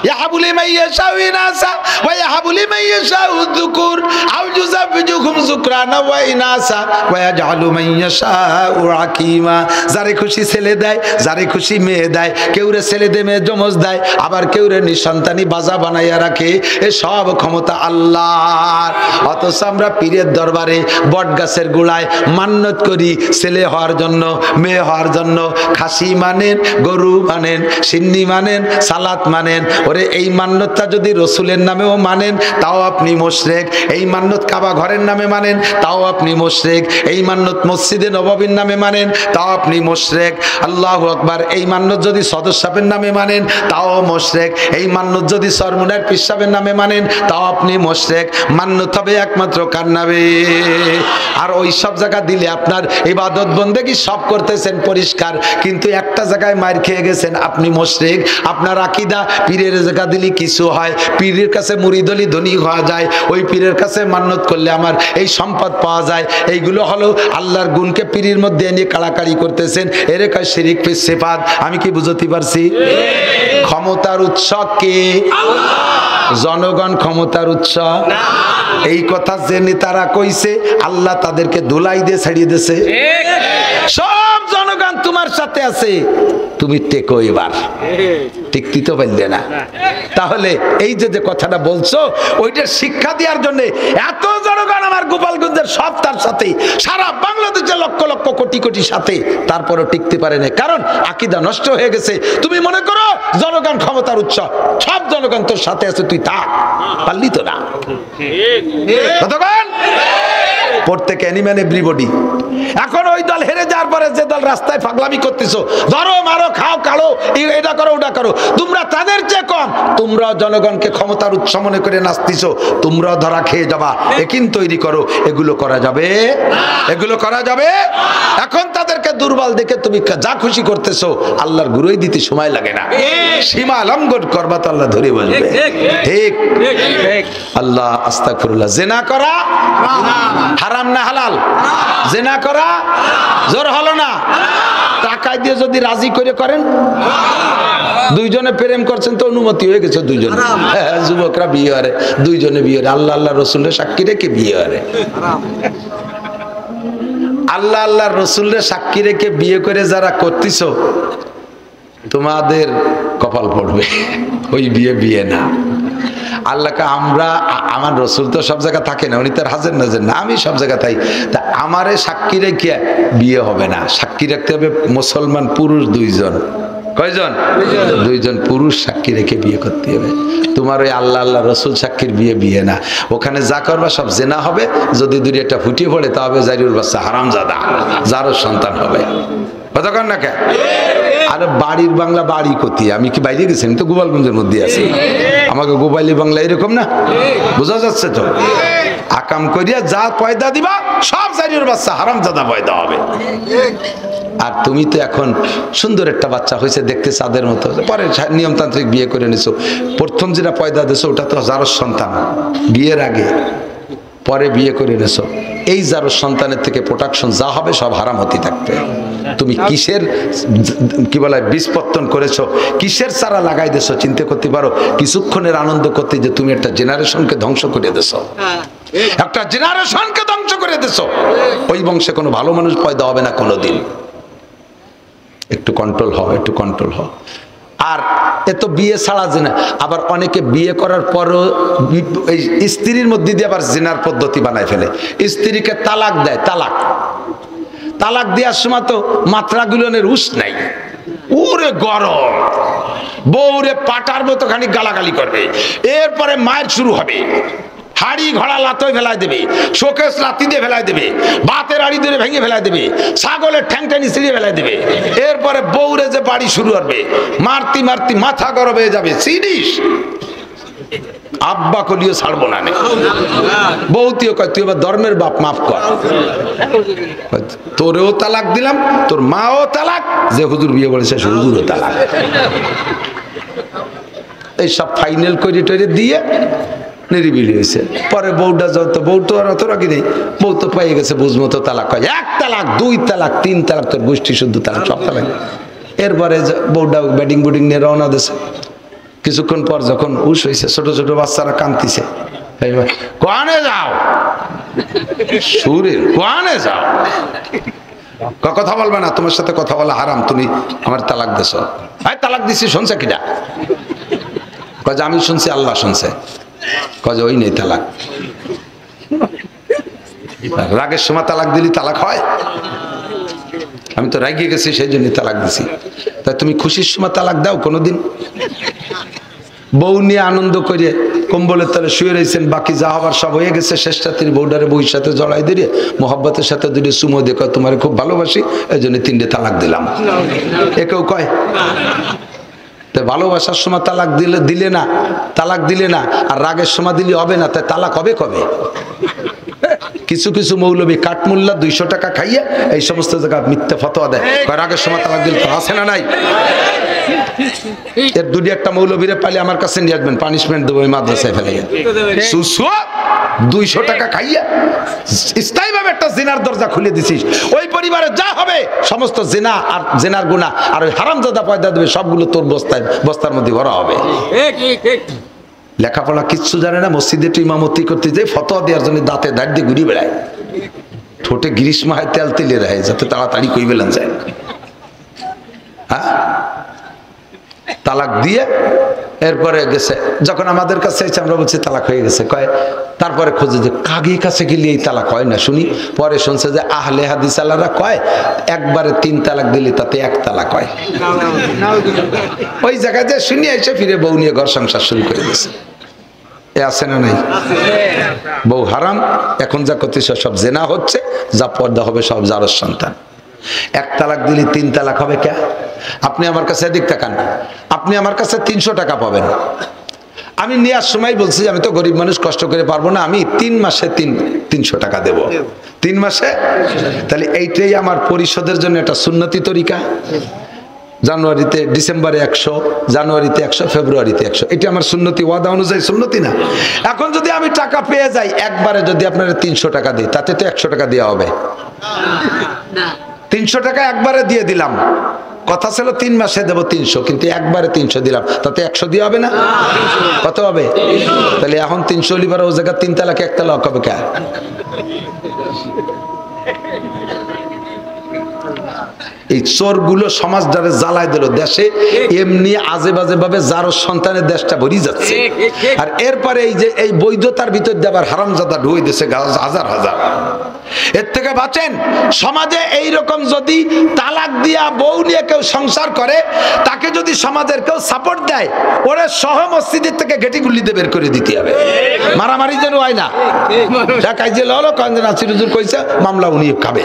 ইয়াহাবুলি মাইয়াশাউ ইনাসা ওয়া ইয়াহাবুলি মাইয়াশাউ যুকুর আও যুযাফিজুহুম যুকরানা ওয়া ইনাসা ওয়া ইয়াজআলু মাইয়াশাউ আকিমা। যারে খুশি ছেলে দেয়, যারে খুশি মেয়ে দেয়। কেউরে ছেলে দে মেয়ে জমজ দেয়, আবার কেউরে নিঃসন্তানী বাজা বানাইয়া রাখে। এ সব ক্ষমতা আল্লাহর। অথচ আমরা পীরের দরবারে বট গাছের গোড়ায় মান্নত করি ছেলে হওয়ার জন্য। জন্য, মেয়ে হওয়ার জন্য খাসি মানেন, গরু মানেন, সিন্নি মানেন, সালাত মানেন। ওরে এই মান্যতটা যদি রসুলের নামেও মানেন তাও আপনি মুশরিক। এই মান্যত কাবা ঘরের নামে মানেন তাও আপনি মুশরিক। এই মান্যত মসজিদে নববীর নামে মানেন তাও আপনি মুশরিক। আল্লাহু আকবার। এই মান্যত যদি সদর সাহেবের নামে মানেন তাও মুশরিক। এই মান্যত যদি সরমুনার পীর সাহেবের নামে মানেন তাও আপনি মুশরিক। মান্যত হবে একমাত্র কার নামে। আর ওই সব জায়গা দিলে আপনার ইবাদত বন্দেগী সব করতেছেন পরিষ্কার, কিন্তু একটা জায়গায় মার খেয়ে গেছেন, আপনি মুশরিক। আপনার আকীদা পীরের জায়গা দিলে কিছু হয়, পীরের কাছে মুরিদ হলে ধনী হওয়া যায়, ওই পীরের কাছে মান্যত করলে আমার এই সম্পদ পাওয়া যায়। এইগুলো হলো আল্লাহর গুণকে পীরের মধ্যে এনে কাড়াকাড়ি করতেছেন। এরে কয় শিরিক ফিস সিফাত। আমি কি বুঝতে পারছি? ক্ষমতার উৎস কে? জনগণ ক্ষমতার উৎস। এই কথা যে নেতারা কইছে আল্লাহ তাদেরকে ধুলাই দিয়ে ছাড়িয়ে দিয়েছে। সব জনগণ তোমার সাথে আছে, তুমি টেকো এবার। টিকতে তো পারলে না। তাহলে এই যে কথাটা বলছো ওইটার শিক্ষা দেওয়ার জন্য এত জনগণ আমার গোপালগঞ্জের সব তার সাথে, সারা বাংলাদেশের লক্ষ লক্ষ কোটি কোটি সাথে, তারপরও টিকতে পারে না, কারণ আকীদা নষ্ট হয়ে গেছে। তুমি মনে করো জনগণ ক্ষমতার উৎস, সব জনগণ তোর সাথে আছে, তুই থাক। পারলি তো না। কতক্ষণ প্রত্যেক অ্যানিম্যাল এভরিবডি। এখন ওই দল হেরে যাওয়ার পরে যে দল রাস্তায় পাগলামি করতেছো, ধরো মারো খাও কালো, এটা করো ওটা করো, তোমরা তাদের চেয়ে কম। তোমরাও জনগণকে ক্ষমতার উৎস মনে করে নাচতেছো, তোমরাও ধরা খেয়ে যাবা। একিন তৈরি করো। এগুলো করা যাবে? এগুলো করা যাবে? এখন তাদেরকে দুর্বল দেখে তুমি যা খুশি করতেছো, আল্লাহর গুরুই দিতে সময় লাগে না। সীমা লঙ্ঘন করবা তো আল্লাহ ধরে বসবে। ঠিক আল্লাহ আস্তাগফিরুল্লাহ। জিনা করা হারাম না হালাল? জিনা করা জোর হলো না? টাকা দিয়ে যদি রাজি করে করেন, দুইজনে প্রেম করছেন তো অনুমতি হয়ে গেছে দুইজনে। যুবকরা বিয়ে হারে, দুইজনে বিয়ে হারে, আল্লাহ আল্লাহ রসুলের সাক্ষী রেখে বিয়ে হারে। আল্লাহ আল্লাহ রসুলের সাক্ষী রেখে বিয়ে করে যারা করতেছ, তোমাদের কপাল পড়বে। ওই বিয়ে বিয়ে না। আল্লাহকে আমরা, আমার রসুল তো সব জায়গা থাকে না, উনি তার হাজির নাজির না, আমি সব জায়গা থাই। তা আমারে সাক্ষী রেখে বিয়ে হবে না। সাক্ষী রাখতে হবে মুসলমান পুরুষ দুইজন। কয়জন? দুইজন পুরুষ সাক্ষী রেখে বিয়ে করতে হবে। তোমার ওই আল্লাহ আল্লাহ রসুল সাক্ষীর বিয়ে বিয়ে না। ওখানে যা করবা সব জেনা হবে। যদি দুই একটা ফুটিয়ে পড়ে তা হবে জারিউল বাচ্চা, হারামজাদা, যারও সন্তান হবে। কতক্ষণ না কে? আর বাড়ির বাংলা বাড়ি কোথায়? আমি কি বাইরে গেছি? আমি তো গোপালগঞ্জের মধ্যে আছি। আমাকে গোপালি বাংলা এরকম না, বোঝা যাচ্ছে তো? আকাম করিয়া যা পয়দা দিবা সব জারিউল বাচ্চা, হারামজাদা পয়দা হবে। আর তুমি তো এখন সুন্দর একটা বাচ্চা হয়েছে, দেখতে চাঁদের মতো, পরে নিয়মতান্ত্রিক বিয়ে করে নিছো। প্রথম যেটা পয়দা দিছো ওটা তো জারস সন্তান, বিয়ের আগে। পরে বিয়ে করে নিছো, এই জারস সন্তানের থেকে প্রোটেকশন যা হবে সব হারাম হতে থাকবে। তুমি কিসের কি বলে বিস্পত্তন করেছো, কিসের চারা লাগাই দিছো, চিন্তা করতে পারো? কিছুক্ষণের আনন্দ করতে যে তুমি একটা জেনারেশনকে ধ্বংস করে দিছো, একটা জেনারেশনকে ধ্বংস করে দিছো। ওই বংশে কোনো ভালো মানুষ পয়দা হবে না কোনোদিন। একটু কন্ট্রোল হও, একটু কন্ট্রোল হও। আর এত বিয়ে ছাড়া জিনা, আবার অনেকে বিয়ে করার পরও এই স্ত্রীর মধ্যে দিয়ে আবার জিনার পদ্ধতি বানায় ফেলে। স্ত্রীকে তালাক দেয়। তালাক দেওয়ার সময় তো মাত্রাগুলোনের উস নাই, ওরে গরম, বউরে পাটার মতো খানিক গালাগালি করবে। এরপরে মায়ের শুরু হবে, হাড়ি ঘোড়া লাতই ফেলাই দেবে, শোকেস লাতি দিয়ে ফেলাই দেবে, বাতের আড়ি ধরে ভেঙে ফেলাই দেবে, ছাগলের ঠ্যাংটানি ছিঁড়ে ফেলাই দেবে। এরপরে বউরে যে বাড়ি শুরু করবে, মারতি মারতি মাথা গরম হয়ে যাবে। চিনিস আব্বা কলিও ছাড়বো না। বউতিও কয় তুই এবার ধর্মের বাপ, মাফ কর, তোরেও তালাক দিলাম, তোর মাও তালাক, যে হুজুর বিয়ে বলেছে সে হুজুরও তালাক। এই সব ফাইনাল করে টরে দিয়ে নিরিবিলি হয়েছে। পরে বউটা যত, বউ তো আর অত রাখি নেই, বউ তো পাইয়ে গেছে বুঝমতো তালাক। হয় 1 তালাক 2 তালাক 3 তালাক, তোর গোষ্ঠী শুদ্ধ তালাক, সব তালাক। এরপরে বউটা ব্যাটিং বুটিং নিয়ে রওনা দিয়েছে। কিছুক্ষণ পর যখন হুশ হয়েছে, ছোট ছোট বাচ্চারা কাঁদতেছে, কোয়ানে যাও সুরের, কোয়ানে যাও, কথা বলবে না, তোমার সাথে কথা বলা হারাম, তুমি আমার তালাক দিছ। ভাই তালাক দিছি শুনছে কিনা? কয় আমি শুনছি, আল্লাহ শুনছে। কয় ওই নেই তালাক। রাগের সময় তালাক দিলি তালাক হয়? আমি তো রাগিয়ে গেছি, সেই জন্য তালাক দিছি। তা তুমি খুশির সময় তালাক দাও কোনোদিন? বউ নিয়ে আনন্দ করে কম্বলের তলে শুয়ে রয়েছেন, বাকি যা হবার সব হয়ে গেছে, শেষ রাত্রি বউডারে বউর সাথে জড়াই দিয়ে মোহাব্বতের সাথে দুটো সুমো দেখো তোমার খুব ভালোবাসি, এই জন্য 3টে তালাক দিলাম। একেও কয় ভালোবাসার সময় তালাক দিলে না, তালাক দিলে না, আর রাগের সময় দিলে হবে না, তাই তালাক হবে কবে? কিছু কিছু মৌলবী কাঠমুল্লা 200 টাকা খাইয়ে এই সমস্ত জায়গা মিথ্যা ফতোয়া দেয়, রাগের সময় তালাক দিলে তো আছে না নাই? এর দুটি একটা মৌলবীরে পাইলে আমার কাছে নিয়ে আসবেন, পানিশমেন্ট দেবো ওই মাদ্রাসায় ফেলে। 200 টাকা খাইয়া স্থায়ীভাবে একটা জিনার দরজা খুলে দিছিস, ওই পরিবারে যা হবে সমস্ত জিনা আর জিনার গুনাহ আর ওই হারামজাদা পয়দা দেবে সবগুলো তোর বস্তার মধ্যে ভরা হবে। লেখাপড়া কিচ্ছু জানে না, মসজিদে একটু ইমামতি করতে যে ফতোয়া দেওয়ার জন্য দাঁতে দাঁড় দিয়ে ঘুরি বেড়ায়, ঠোঁটে গ্রীষ্মায় তেল তেলে রায় যাতে তাড়াতাড়ি কই বেলান যায়। হ্যাঁ, তালাক দিয়ে এরপরে গেছে, যখন আমাদের কাছে এসে আমরা বলছি তালাক হয়ে গেছে, কয় তারপরে খোঁজে যে কাগির কাছে গেলে এই তালাক হয় না শুনি। পরে শুনছে যে আহলে হাদিস আলারা কয় একবারে 3 তালাক দিলে তাতে 1 তালাক হয়। ওই জায়গায় যে শুনি এসে ফিরে বউ নিয়ে ঘর সংসার শুরু করে দিয়েছে। এ আছে না নাই? বউ হারাম, এখন যা করতেছে সব জেনা হচ্ছে, যা পর্দা হবে সব জারজ সন্তান। 1 তালাক দিলে 3 তালাক হবে কে? আপনি আমার কাছে এদিক তাকান, আপনি আমার কাছে 300 টাকা পাবেন। আমি নেওয়ার সময় বলছি আমি তো গরিব মানুষ, কষ্ট করে পারবো না, আমি 3 মাসে 300 টাকা দেব। 3 মাসে, তাহলে এইটাই আমার পরিশোধের জন্য একটা সুন্নতি তরিকা। জানুয়ারিতে, ডিসেম্বরে 100, জানুয়ারিতে 100, ফেব্রুয়ারিতে 100, এটা আমার সুন্নতি, ওয়াদা অনুযায়ী সুন্নতি না? এখন যদি আমি টাকা পেয়ে যাই একবারে, যদি আপনারা 300 টাকা দিই, তাতে তো 100 টাকা দেওয়া হবে। 300 টাকা একবারে দিয়ে দিলাম, কথা ছিল 3 মাসে দেবো 300, কিন্তু একবারে 300 দিলাম, তাতে 100 দিয়ে হবে না? কত হবে? তাহলে এখন 300 লিবার ও জায়গা 3 তালাক 1 তালাক হবে কে? এই চোরগুলো সমাজটারে জ্বালায় দিল, দেশে এমনি আজে বাজে ভাবে যার সন্তানের দেশটা ভরি যাচ্ছে। আর এরপরে এই যে এই বৈধতার ভিতর দিয়ে আবার হারামজাদা ঢুকে দিচ্ছে হাজার হাজার। এর থেকে বাঁচেন। সমাজে এই রকম যদি তালাক দিয়া বউ নিয়ে কেউ সংসার করে, তাকে যদি সমাজের কেউ সাপোর্ট দেয়, ওরে সহ মসজিদের থেকে ঘেটি গুলিতে বের করে দিতে হবে। মারামারি যেন হয় না, কাজে ললো নাসির হুজুর কইছে মামলা উনি খাবে।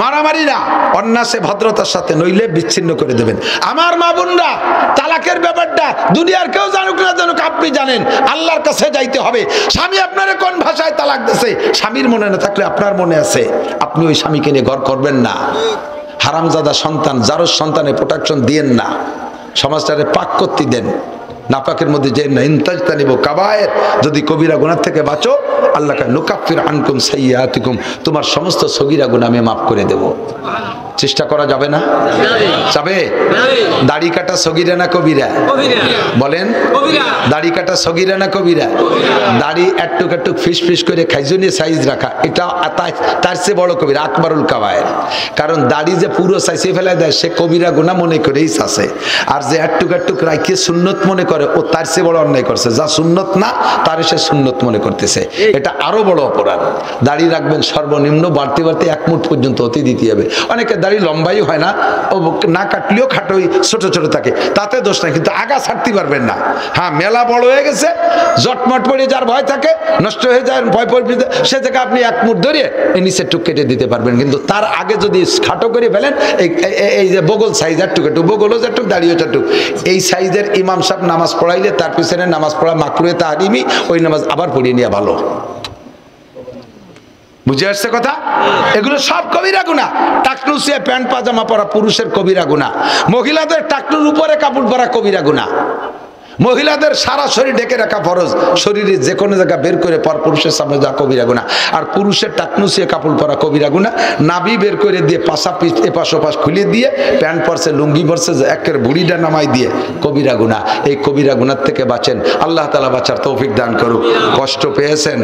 মারামারি না, অন্যাসে ভদ্রতার সাথে, নইলে বিচ্ছিন্ন করে দেবেন। আমার মা বোনরা, তালাকের ব্যাপারটা দুনিয়ার কেউ জানুক না জানুক, আপনি জানেন আল্লাহর কাছে যাইতে হবে। স্বামী আপনারে কোন ভাষায় তালাক দিয়েছে স্বামীর মনে না থাকলে আপনার মনে আছে, আপনি ওই স্বামীকে নিয়ে ঘর করবেন না। হারামজাদা সন্তান, জারজ সন্তানে প্রোটেকশন দিয়েন না, সমাজটারে পাক করতে দেন, নাপাকের মধ্যে যে না। ইনতাজতানিবু কাবায়ের, যদি কবিরা গুনাহ থেকে বাঁচো, আল্লাহ কা নুকাফির আনকুম সাইয়্যাতিকুম, তোমার সমস্ত সগীরা গুনাহ আমি মাফ করে দেব। চেষ্টা করা যাবে না? যাবে। দাড়ি কাটা সগীরা না কবিরা? বলেন, দাড়ি কাটা সগীরা না কবিরা? দাড়ি একটুক একটুক ফিস ফিস করে খাইজুনি সাইজ রাখা, এটা তার চেয়ে বড় কবিরা, আকবরুল কাবায়ের। কারণ দাড়ি যে পুরো সাইজে ফেলে দেয় সে কবিরা গুনাহ মনে করেই আছে, আর যে একটুক একটুক রাখিয়ে সুন্নত মনে করে ও তার চেয়ে বড় অন্যায় করছে। যা সুন্নত না তার সে সুন্নত মনে করতেছে, এটা আরো বড় অপরাধ। দাড়ি রাখবেন সর্বনিম্ন, বাড়তে বাড়তে 1 মুঠ পর্যন্ত অতি দিতে হবে। অনেকে দাড়ি লম্বাই হয় না, ও না কাটলেও খাটোই ছোট ছোট থাকে, তাতে দোষ নাই, কিন্তু আগা ছাড়তে পারবেন না। হ্যাঁ, মেলা বড় হয়ে গেছে, জটমট পড়ে যার ভয় থাকে, নষ্ট হয়ে যায় ভয় পড়বে, সে থেকে আপনি 1 মুঠ ধরিয়ে এই নিচের টুক কেটে দিতে পারবেন। কিন্তু তার আগে যদি খাটো করে ফেলেন, এই যে বগল সাইজ একটুক একটু, বগলও যেটুক দাঁড়িয়ে যেটুক, এই সাইজের ইমাম সাহেব নামাজ পড়াইলে তার পিছনে নামাজ পড়া মাকরুহে তাহরিমি, ওই নামাজ আবার পড়িয়ে নেওয়া ভালো। বুঝে আসছে কথা? এগুলো সব কবিরা গুনাহ। টাকলু সে প্যান্ট পাজামা পরা পুরুষের কবিরা গুনাহ, মহিলাদের টাকলুর উপরে কাপড় পরা কবিরা গুনাহ, মহিলাদের সারা শরীর ঢেকে রাখা ফরজ, শরীরে যে কোনো জায়গা বের করে পর পুরুষের সামনে যা কবিরা গুনাহ। আর পুরুষের টাকনু সে কাপড় পরা কবিরা গুনাহ, নাভি বের করে দিয়ে পাশা পিছ এপাশ ওপাশ খুলে দিয়ে প্যান্ট পরছে, লুঙ্গি পরছে, একের বুড়িটা নামাই দিয়ে কবিরা গুনাহ। এই কবিরা গুনাহ থেকে বাঁচেন, আল্লাহ তাআলা বাঁচার তৌফিক দান করুক। কষ্ট পেয়েছেন?